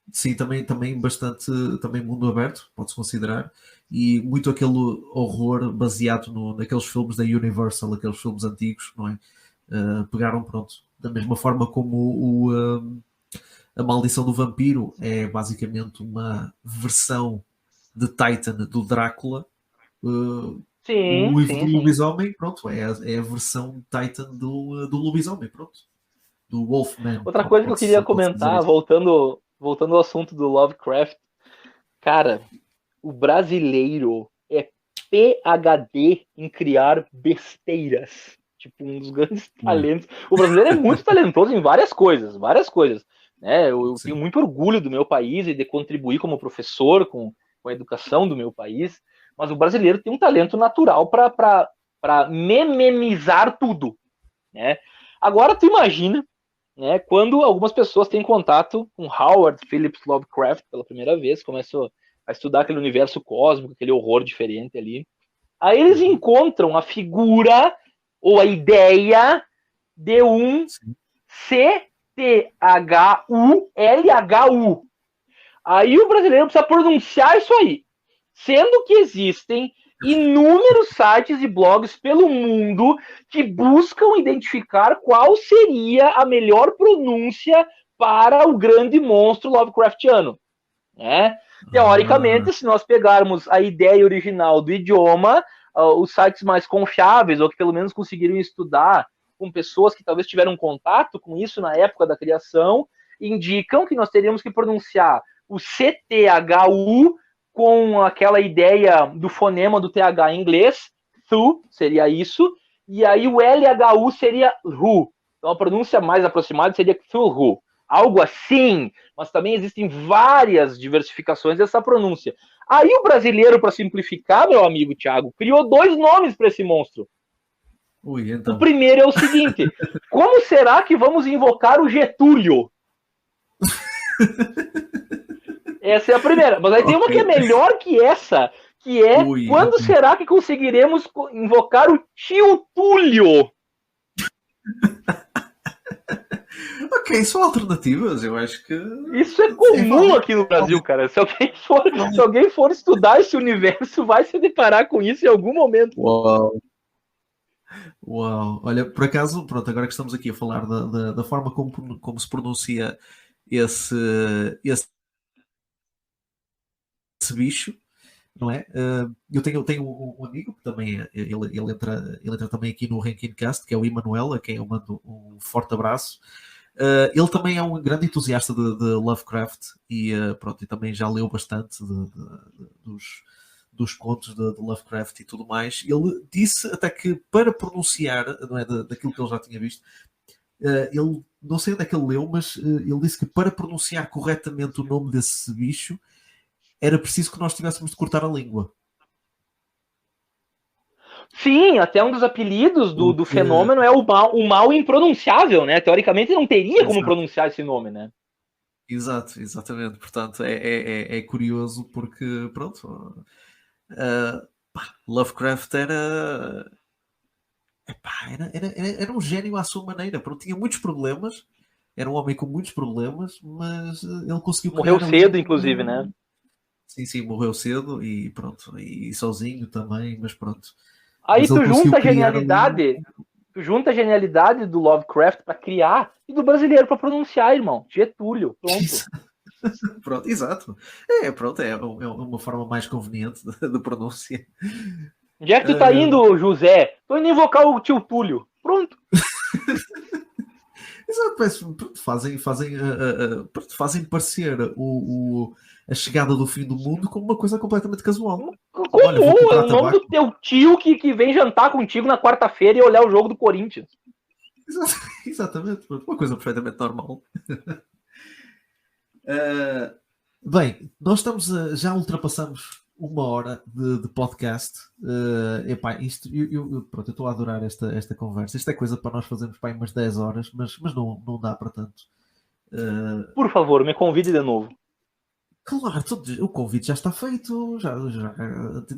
Sim, também bastante, também mundo aberto, pode-se considerar, e muito aquele horror baseado naqueles filmes da Universal, aqueles filmes antigos, não é? Pegaram, pronto, da mesma forma como a Maldição do Vampiro é basicamente uma versão de Titan do Drácula. O Uivo do Lobisomem, pronto, é a versão Titan do Lobisomem, pronto, do Wolfman. Outra coisa que eu queria comentar, voltando ao assunto do Lovecraft, cara, o brasileiro é PhD em criar besteiras. Tipo, um dos grandes talentos. O brasileiro é muito talentoso em várias coisas, né? Eu tenho muito orgulho do meu país e de contribuir como professor com a educação do meu país, mas o brasileiro tem um talento natural para mememizar tudo, né? Agora tu imagina, né, quando algumas pessoas têm contato com Howard Phillips Lovecraft pela primeira vez, começam a estudar aquele universo cósmico, aquele horror diferente ali. Aí eles encontram a figura ou a ideia de um CTHULHU. Aí o brasileiro precisa pronunciar isso aí. Sendo que existem inúmeros sites e blogs pelo mundo que buscam identificar qual seria a melhor pronúncia para o grande monstro Lovecraftiano, né? Teoricamente, se nós pegarmos a ideia original do idioma, os sites mais confiáveis, ou que pelo menos conseguiram estudar com pessoas que talvez tiveram contato com isso na época da criação, indicam que nós teríamos que pronunciar o CTHU com aquela ideia do fonema do TH em inglês, thu, seria isso, e aí o LHU seria ru. Então a pronúncia mais aproximada seria Cthulhu. Algo assim, mas também existem várias diversificações dessa pronúncia. Aí o brasileiro, para simplificar, meu amigo Thiago, criou 2 nomes para esse monstro. Então. O primeiro é o seguinte: como será que vamos invocar o Getúlio? Essa é a primeira. Mas aí tem uma que é melhor que essa, que é quando será que conseguiremos invocar o tio Túlio? Ok, são alternativas, eu acho que... Isso é comum aqui no Brasil, cara. Se alguém for estudar esse universo, vai se deparar com isso em algum momento. Uau! Olha, por acaso, pronto, agora que estamos aqui a falar da forma como se pronuncia esse bicho, não é? Eu tenho um amigo que também ele entra também aqui no Ranking Cast, que é o Emanuel, a quem eu mando um forte abraço. Ele também é um grande entusiasta de Lovecraft e pronto, e também já leu bastante dos contos de Lovecraft e tudo mais. Ele disse até que para pronunciar, não é, daquilo que ele já tinha visto, ele, não sei onde é que ele leu, mas ele disse que para pronunciar corretamente o nome desse bicho era preciso que nós tivéssemos de cortar a língua. Sim, até um dos apelidos do fenômeno é o mal impronunciável, né? Teoricamente não teria como pronunciar esse nome, né? Exatamente. Portanto, é curioso porque, pronto, Lovecraft era um gênio à sua maneira. Pronto, tinha muitos problemas, era um homem com muitos problemas, mas ele conseguiu... Morreu cedo, inclusive, né? Sim, morreu cedo e pronto, e sozinho também, mas pronto. Aí tu junta a genialidade do Lovecraft para criar e do brasileiro para pronunciar, irmão. Getúlio, pronto. Pronto, exato. Pronto, é uma forma mais conveniente de pronúncia. Onde é que tu tá indo, José? Tô indo invocar o tio Túlio. Pronto. Exato, fazem parecer a chegada do fim do mundo como uma coisa completamente casual. Olha, vou Comum, é comprar o nome tabaco. do teu tio que vem jantar contigo na quarta-feira e olhar o jogo do Corinthians. Exatamente, uma coisa perfeitamente normal. Bem, nós já ultrapassamos 1 hora de podcast. Epá, isto, pronto, eu estou a adorar esta conversa. Isto é coisa para nós fazermos para aí umas 10 horas, mas não dá para tanto. Por favor, me convide de novo. Claro, o convite já está feito. Já,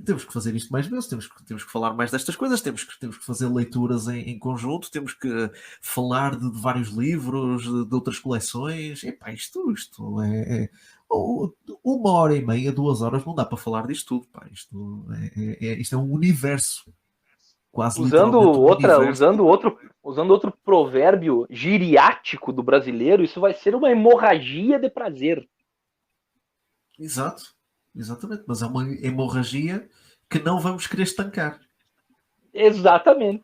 temos que fazer isto mais vezes. Temos que falar mais destas coisas. Temos que fazer leituras em conjunto. Temos que falar de vários livros, de outras coleções. Epá, isto é 1 hora e meia, 2 horas. Não dá para falar disto tudo. Pá. Isto é um universo. Quase literalmente um universo. Usando outro provérbio giriático do brasileiro, isso vai ser uma hemorragia de prazer. Exatamente, mas é uma hemorragia que não vamos querer estancar. Exatamente.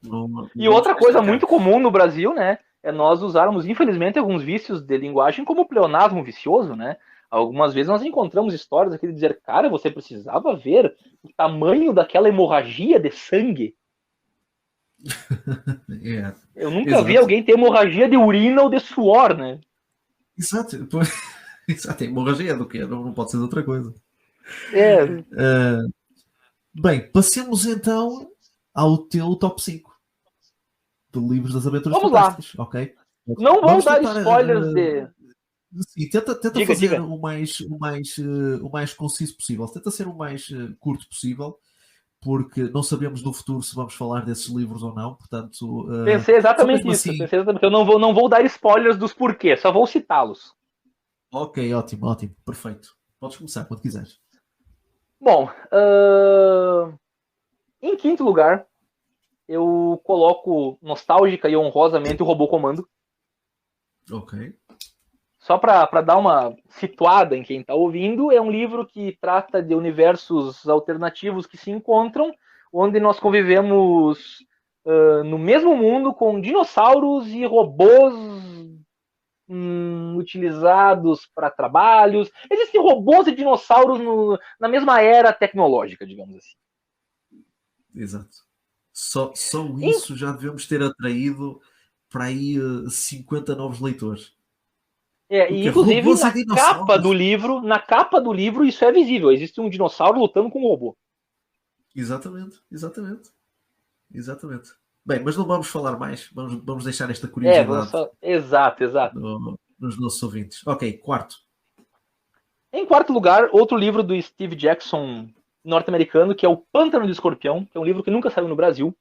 E outra coisa muito comum no Brasil, né, é nós usarmos, infelizmente, alguns vícios de linguagem como o pleonasmo vicioso, né? Algumas vezes nós encontramos histórias aqui de dizer, cara, você precisava ver o tamanho daquela hemorragia de sangue. Eu nunca vi alguém ter hemorragia de urina ou de suor, né? Exato, hemorragia do quê? Não pode ser de outra coisa. Bem, passemos então ao teu top 5 de livros das aventuras fantásticas, ok? Não vamos dar spoilers de... Sim, tenta fazer o mais conciso possível. Tenta ser o mais curto possível, porque não sabemos no futuro se vamos falar desses livros ou não, portanto... Pensei exatamente isso. Assim... Eu não vou dar spoilers dos porquês, só vou citá-los. Ok, ótimo, perfeito. Podes começar quando quiseres. Bom, em quinto lugar, eu coloco nostálgica e honrosamente o Robô Comando. Ok. Só para dar uma situada em quem está ouvindo, é um livro que trata de universos alternativos que se encontram, onde nós convivemos no mesmo mundo com dinossauros e robôs utilizados para trabalhos. Existem robôs e dinossauros na mesma era tecnológica, digamos assim. Exato. Só isso já devemos ter atraído para aí 50 novos leitores. E inclusive na capa do livro isso é visível. Existe um dinossauro lutando com um robô. Exatamente. Bem, mas não vamos falar mais. Vamos deixar esta curiosidade. Exato. Nos nossos ouvintes. Ok, quarto. Em quarto lugar, outro livro do Steve Jackson norte-americano, que é O Pântano do Escorpião, que é um livro que nunca saiu no Brasil.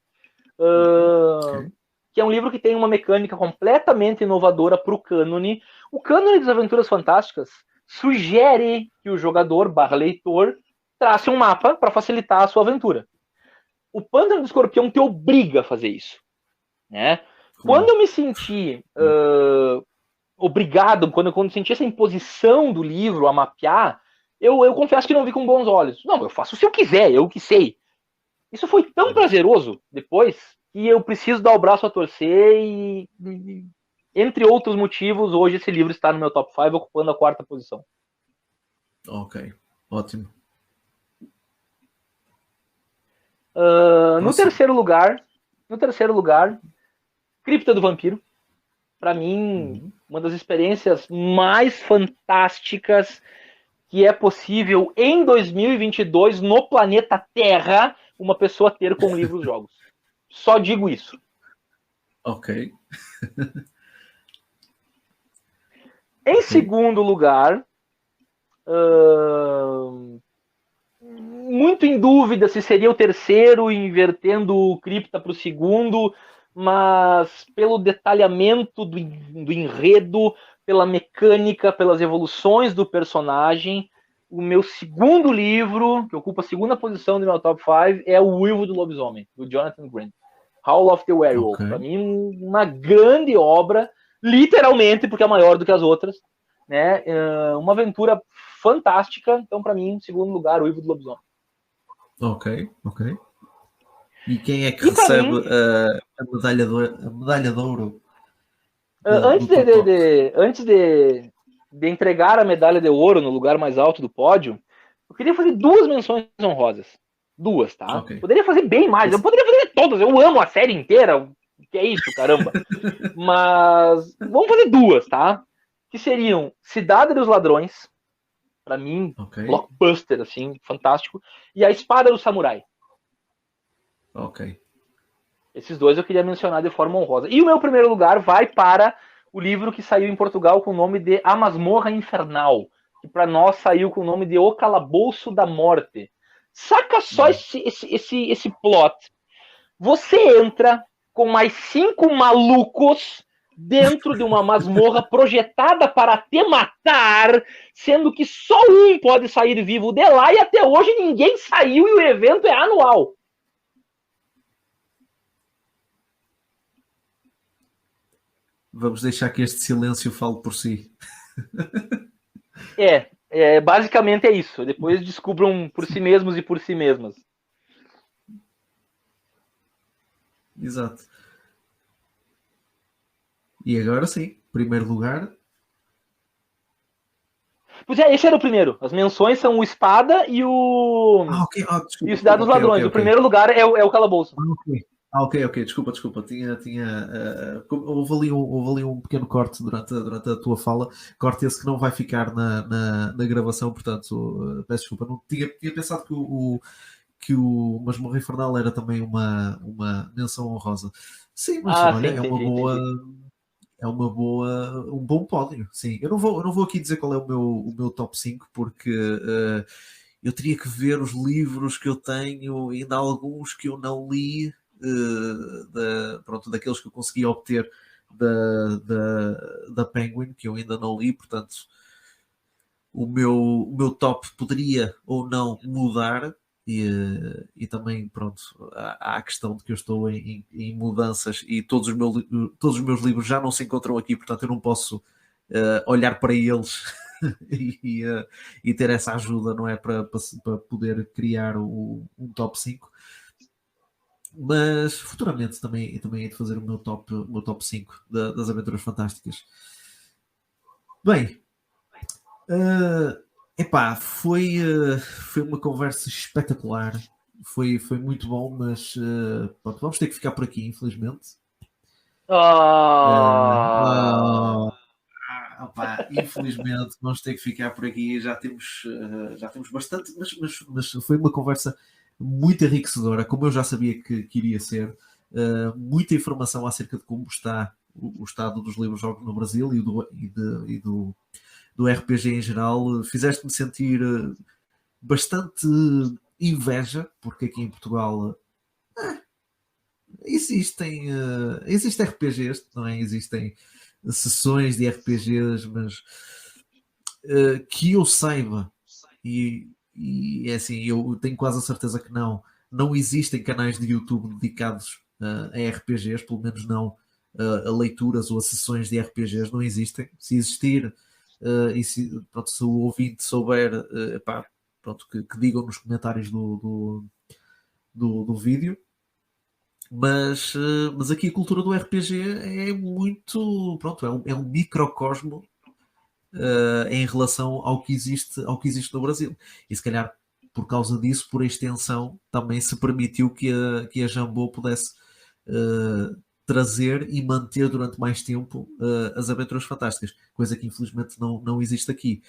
Que é um livro que tem uma mecânica completamente inovadora para o cânone. O cânone das Aventuras Fantásticas sugere que o jogador /leitor trace um mapa para facilitar a sua aventura. O Pântano do Escorpião te obriga a fazer isso. Né? Quando eu me senti obrigado, quando eu senti essa imposição do livro a mapear, eu confesso que não vi com bons olhos. Não, eu faço se eu quiser, eu que sei. Isso foi tão prazeroso depois que eu preciso dar o braço a torcer e, entre outros motivos, hoje esse livro está no meu top 5, ocupando a 4ª posição. Ok, ótimo. No terceiro lugar, Cripta do Vampiro. Para mim, uma das experiências mais fantásticas que é possível em 2022 no planeta Terra uma pessoa ter com livros jogos. Só digo isso. Ok. Em segundo lugar, muito em dúvida se seria o terceiro, invertendo o Cripta para o segundo, mas pelo detalhamento do enredo, pela mecânica, pelas evoluções do personagem, o meu segundo livro, que ocupa a segunda posição do meu top 5, é O Uivo do Lobisomem, do Jonathan Grant. Howl of the Werewolf. Para mim, uma grande obra, literalmente, porque é maior do que as outras. Né? Uma aventura fantástica. Então, para mim, em segundo lugar, O Uivo do Lobisomem. Ok. E quem é que recebe a medalha de ouro Antes do top. antes de entregar a medalha de ouro no lugar mais alto do pódio, eu queria fazer 2 menções honrosas. 2, tá? Ok. Poderia fazer bem mais. Eu poderia fazer todas. Eu amo a série inteira. Que é isso, caramba. Mas vamos fazer 2, tá? Que seriam Cidade dos Ladrões, pra mim, Ok. blockbuster, assim, fantástico. E A Espada do Samurai. Ok. Esses 2 eu queria mencionar de forma honrosa. E o meu primeiro lugar vai para o livro que saiu em Portugal com o nome de A Masmorra Infernal, que para nós saiu com o nome de O Calabouço da Morte. Saca só esse plot. Você entra com mais 5 malucos dentro de uma masmorra projetada para te matar, sendo que só um pode sair vivo de lá e até hoje ninguém saiu e o evento é anual. Vamos deixar que este silêncio fale por si. Basicamente é isso. Depois descubram por si mesmos e por si mesmas. Exato. E agora sim, primeiro lugar. Pois é, esse era o primeiro. As menções são o Espada e o. Ok. E o Desculpa. Cidade dos Ladrões. O primeiro lugar é o Calabouço. Ok. Desculpa. Houve ali um pequeno corte durante a tua fala. Corte esse que não vai ficar na gravação, portanto, peço desculpa. Não tinha pensado que o Masmorra Infernal era também uma menção honrosa. Sim, mas olha, Sim, entendi. um bom pódio. Sim, eu não vou aqui dizer qual é o meu top 5, porque eu teria que ver os livros que eu tenho, ainda há alguns que eu não li, daqueles que eu consegui obter da Penguin, que eu ainda não li, portanto o meu top poderia ou não mudar. E também, pronto, há a questão de que eu estou em mudanças e todos os meus livros já não se encontram aqui, portanto eu não posso olhar para eles e ter essa ajuda, não é? Para poder criar um top 5. Mas futuramente também hei de fazer o meu top 5 das Aventuras Fantásticas. Bem, foi uma conversa espetacular. Foi muito bom, mas pronto, vamos ter que ficar por aqui, infelizmente. Infelizmente vamos ter que ficar por aqui. Já temos bastante, mas foi uma conversa muito enriquecedora, como eu já sabia que iria ser. Muita informação acerca de como está o estado dos livros-jogos no Brasil e do RPG em geral. Fizeste-me sentir bastante inveja, porque aqui em Portugal existem RPGs, não é? Existem sessões de RPGs, mas que eu saiba, é assim, eu tenho quase a certeza que não existem canais de YouTube dedicados a RPGs, pelo menos não a leituras ou a sessões de RPGs, não existem. Se existir, se o ouvinte souber, pronto, que digam nos comentários do vídeo. Mas aqui a cultura do RPG é muito, pronto, é um microcosmo em relação ao que existe no Brasil. E se calhar por causa disso, por extensão, também se permitiu que a Jambô pudesse trazer e manter durante mais tempo as Aventuras Fantásticas, coisa que infelizmente não existe aqui.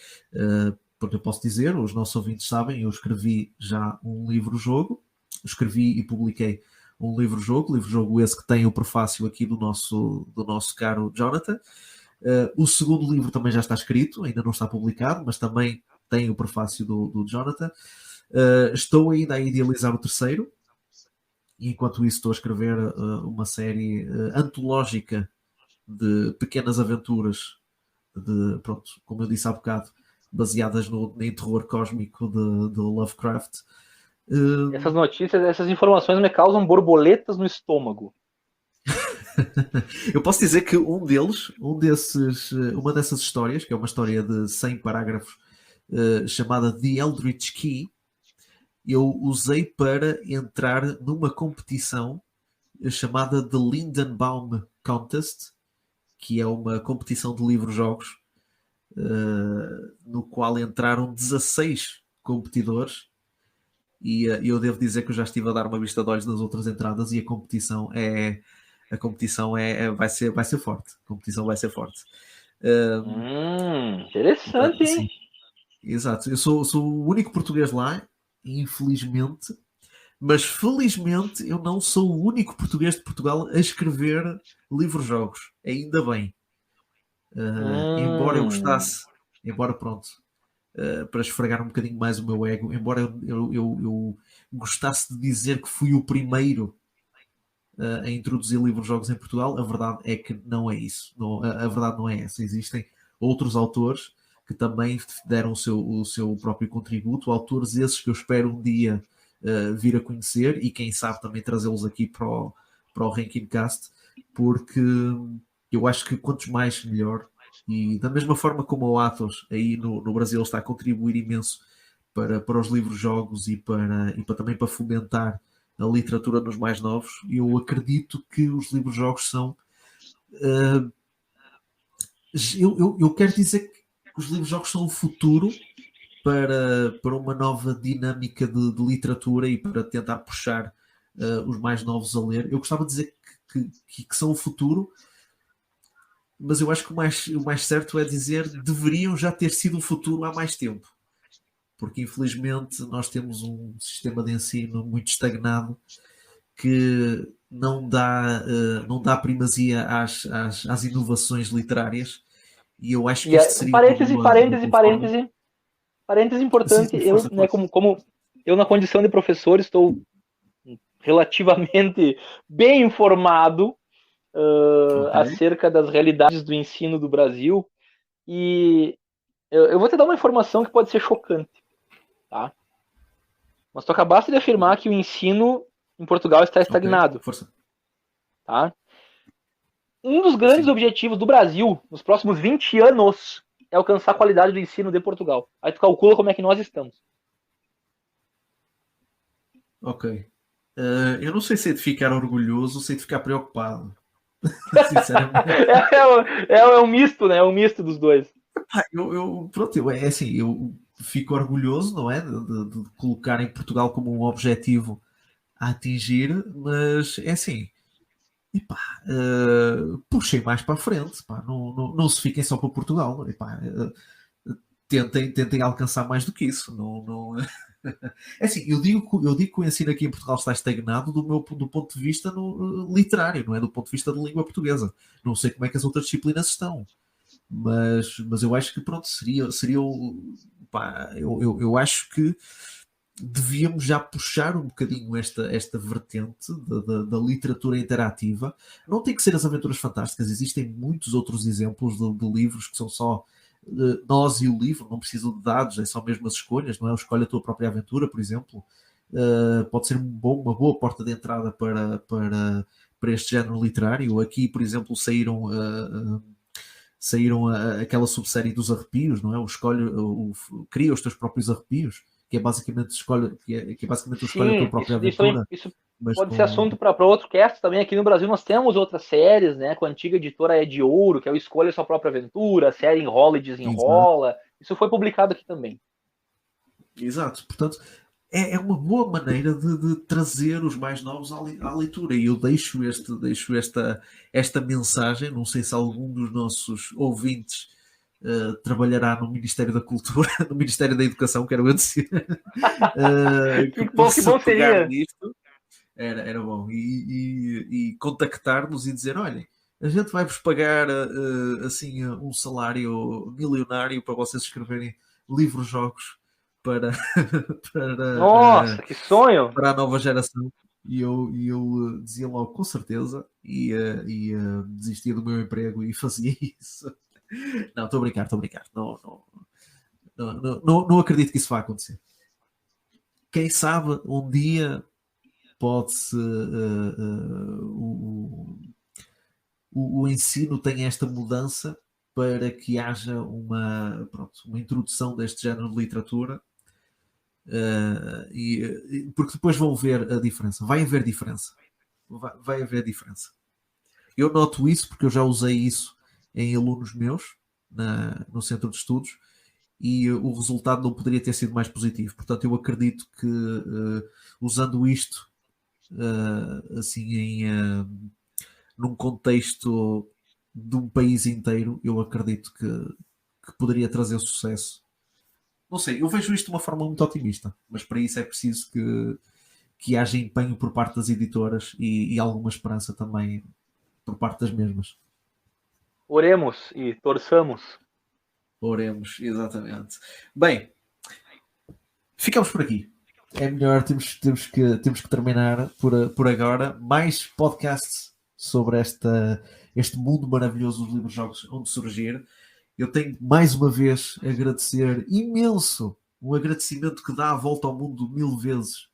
Porque eu posso dizer, os nossos ouvintes sabem, eu escrevi já um livro-jogo, escrevi e publiquei um livro-jogo esse que tem o prefácio aqui do nosso caro Jonathan. O segundo livro também já está escrito, ainda não está publicado, mas também tem o prefácio do Jonathan. Estou ainda a idealizar o terceiro, e enquanto isso estou a escrever uma série antológica de pequenas aventuras, pronto, como eu disse há bocado, baseadas em terror cósmico de Lovecraft. Essas notícias, essas informações me causam borboletas no estômago. Eu posso dizer que uma dessas histórias, que é uma história de 100 parágrafos, chamada The Eldritch Key, eu usei para entrar numa competição chamada The Lindenbaum Contest, que é uma competição de livros-jogos, no qual entraram 16 competidores, e eu devo dizer que eu já estive a dar uma vista de olhos nas outras entradas, e a competição vai ser forte. A competição vai ser forte. Interessante, hein? Sim, exato. Eu sou o único português lá, infelizmente, mas felizmente eu não sou o único português de Portugal a escrever livros-jogos. Ainda bem. Embora eu gostasse, pronto, para esfregar um bocadinho mais o meu ego, embora eu gostasse de dizer que fui o primeiro a introduzir livros-jogos em Portugal, a verdade é que não é isso. Não, a verdade não é essa. Existem outros autores que também deram o seu próprio contributo, autores esses que eu espero um dia vir a conhecer, e quem sabe também trazê-los aqui para o Ranking Cast, porque eu acho que quantos mais melhor. E da mesma forma como o Atos aí no Brasil está a contribuir imenso para os livros-jogos e também para fomentar a literatura nos mais novos, eu acredito que os livros-jogos são... eu quero dizer que os livros-jogos são o futuro para uma nova dinâmica de literatura e para tentar puxar os mais novos a ler. Eu gostava de dizer que são o futuro, mas eu acho que o mais certo é dizer deveriam já ter sido o futuro há mais tempo. Porque infelizmente nós temos um sistema de ensino muito estagnado que não dá primazia às inovações literárias, e eu acho que isto seria parêntese importante. Sim, eu, né, como eu, na condição de professor, estou relativamente bem informado acerca das realidades do ensino do Brasil, e eu vou te dar uma informação que pode ser chocante, tá? Mas tu acabaste de afirmar que o ensino em Portugal está estagnado. Força. Tá? Um dos grandes objetivos do Brasil nos próximos 20 anos é alcançar a qualidade do ensino de Portugal. Aí tu calcula como é que nós estamos. Ok. Eu não sei se é de ficar orgulhoso ou se é de ficar preocupado. Sinceramente. É um misto, né? É um misto dos dois. É assim, eu fico orgulhoso, não é? De colocar em Portugal como um objetivo a atingir, mas é assim, puxem mais para a frente, não se fiquem só para Portugal, tentem alcançar mais do que isso. Não... É assim, eu digo que o ensino aqui em Portugal está estagnado do ponto de vista literário, não é? Do ponto de vista da língua portuguesa. Não sei como é que as outras disciplinas estão, mas eu acho que pronto, seria eu acho que devíamos já puxar um bocadinho esta vertente da literatura interativa. Não tem que ser as aventuras fantásticas, existem muitos outros exemplos de livros que são só nós e o livro, não precisam de dados, é só mesmo as escolhas, não é? Escolhe a tua própria aventura, por exemplo. Pode ser uma boa porta de entrada para este género literário. Aqui, por exemplo, saíram aquela subsérie dos arrepios, não é? Cria os teus próprios arrepios, que é basicamente escolhe a tua própria aventura. Isso pode ser assunto para outro cast também. Aqui no Brasil nós temos outras séries, né? Com a antiga editora É de Ouro, que é o Escolha a Sua Própria Aventura, a série Enrola e Desenrola. Exato. Isso foi publicado aqui também. Exato. Portanto, é uma boa maneira de trazer os mais novos à leitura. E eu deixo esta mensagem. Não sei se algum dos nossos ouvintes trabalhará no Ministério da Cultura, no Ministério da Educação, quero eu dizer. Que bom seria. Nisto. Era bom. E contactar-nos e dizer, olhem, a gente vai-vos pagar assim um salário milionário para vocês escreverem livros-jogos para Nossa, que sonho! Para a nova geração. E eu dizia logo, com certeza, e desistia do meu emprego e fazia isso. Não, estou a brincar. Não acredito que isso vá acontecer. Quem sabe um dia pode-se o ensino tem esta mudança para que haja uma introdução deste género de literatura, porque depois vão ver a diferença. Vai haver diferença. Eu noto isso porque eu já usei isso em alunos meus no centro de estudos, e o resultado não poderia ter sido mais positivo. Portanto, eu acredito que usando isto assim num contexto de um país inteiro, eu acredito que poderia trazer sucesso. Não sei, eu vejo isto de uma forma muito otimista, mas para isso é preciso que haja empenho por parte das editoras e alguma esperança também por parte das mesmas. Oremos e torçamos. Oremos, exatamente. Bem, ficamos por aqui. É melhor, temos que terminar por agora. Mais podcasts sobre este mundo maravilhoso dos livros-jogos onde surgir. Eu tenho mais uma vez agradecer imenso, um agradecimento que dá a volta ao mundo 1000 vezes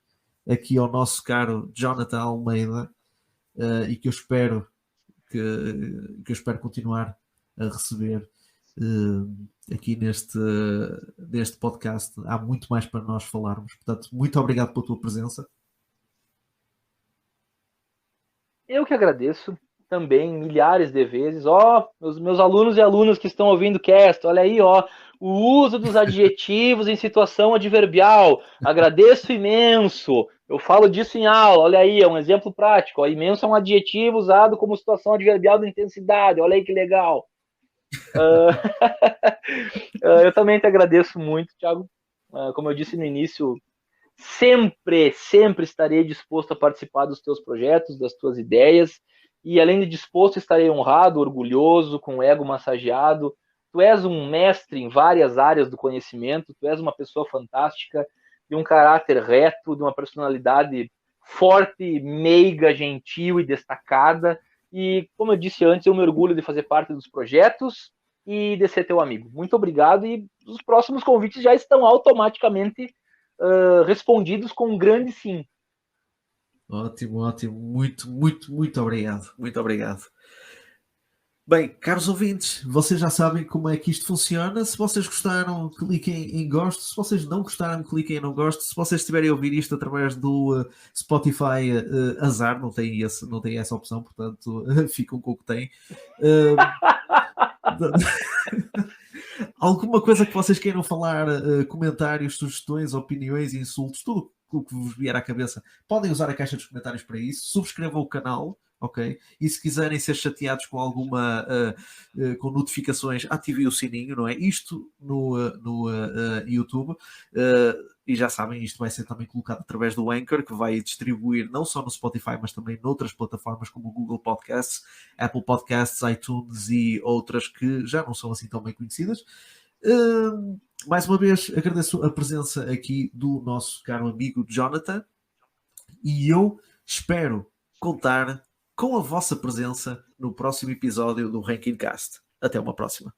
aqui ao nosso caro Jonathan Almeida, e que eu espero continuar a receber aqui neste podcast. Há muito mais para nós falarmos. Portanto, muito obrigado pela tua presença. Eu que agradeço também milhares de vezes. Meus alunos e alunas que estão ouvindo o cast, olha aí, o uso dos adjetivos em situação adverbial. Agradeço imenso. Eu falo disso em aula, olha aí, é um exemplo prático. Imenso é um adjetivo usado como situação adverbial de intensidade, olha aí que legal. Eu também te agradeço muito, Thiago. Como eu disse no início, sempre estarei disposto a participar dos teus projetos, das tuas ideias, e além de disposto, estarei honrado, orgulhoso, com o ego massageado. Tu és um mestre em várias áreas do conhecimento, tu és uma pessoa fantástica, de um caráter reto, de uma personalidade forte, meiga, gentil e destacada, e como eu disse antes, eu me orgulho de fazer parte dos projetos e de ser teu amigo. Muito obrigado, e os próximos convites já estão automaticamente respondidos com um grande sim. Ótimo. Muito obrigado. Muito obrigado. Bem, caros ouvintes, vocês já sabem como é que isto funciona. Se vocês gostaram, cliquem em gosto. Se vocês não gostaram, cliquem em não gosto. Se vocês estiverem a ouvir isto através do Spotify, azar, não tem essa opção, portanto, ficam com o que têm. Alguma coisa que vocês queiram falar, comentários, sugestões, opiniões, insultos, tudo o que vos vier à cabeça, podem usar a caixa dos comentários para isso. Subscrevam o canal, ok? E se quiserem ser chateados com alguma com notificações, ativem o sininho, não é? Isto no YouTube. E já sabem, isto vai ser também colocado através do Anchor, que vai distribuir não só no Spotify, mas também noutras plataformas como o Google Podcasts, Apple Podcasts, iTunes e outras que já não são assim tão bem conhecidas. Mais uma vez, agradeço a presença aqui do nosso caro amigo Jonathan, e eu espero contar com a vossa presença no próximo episódio do Ranking Cast. Até uma próxima.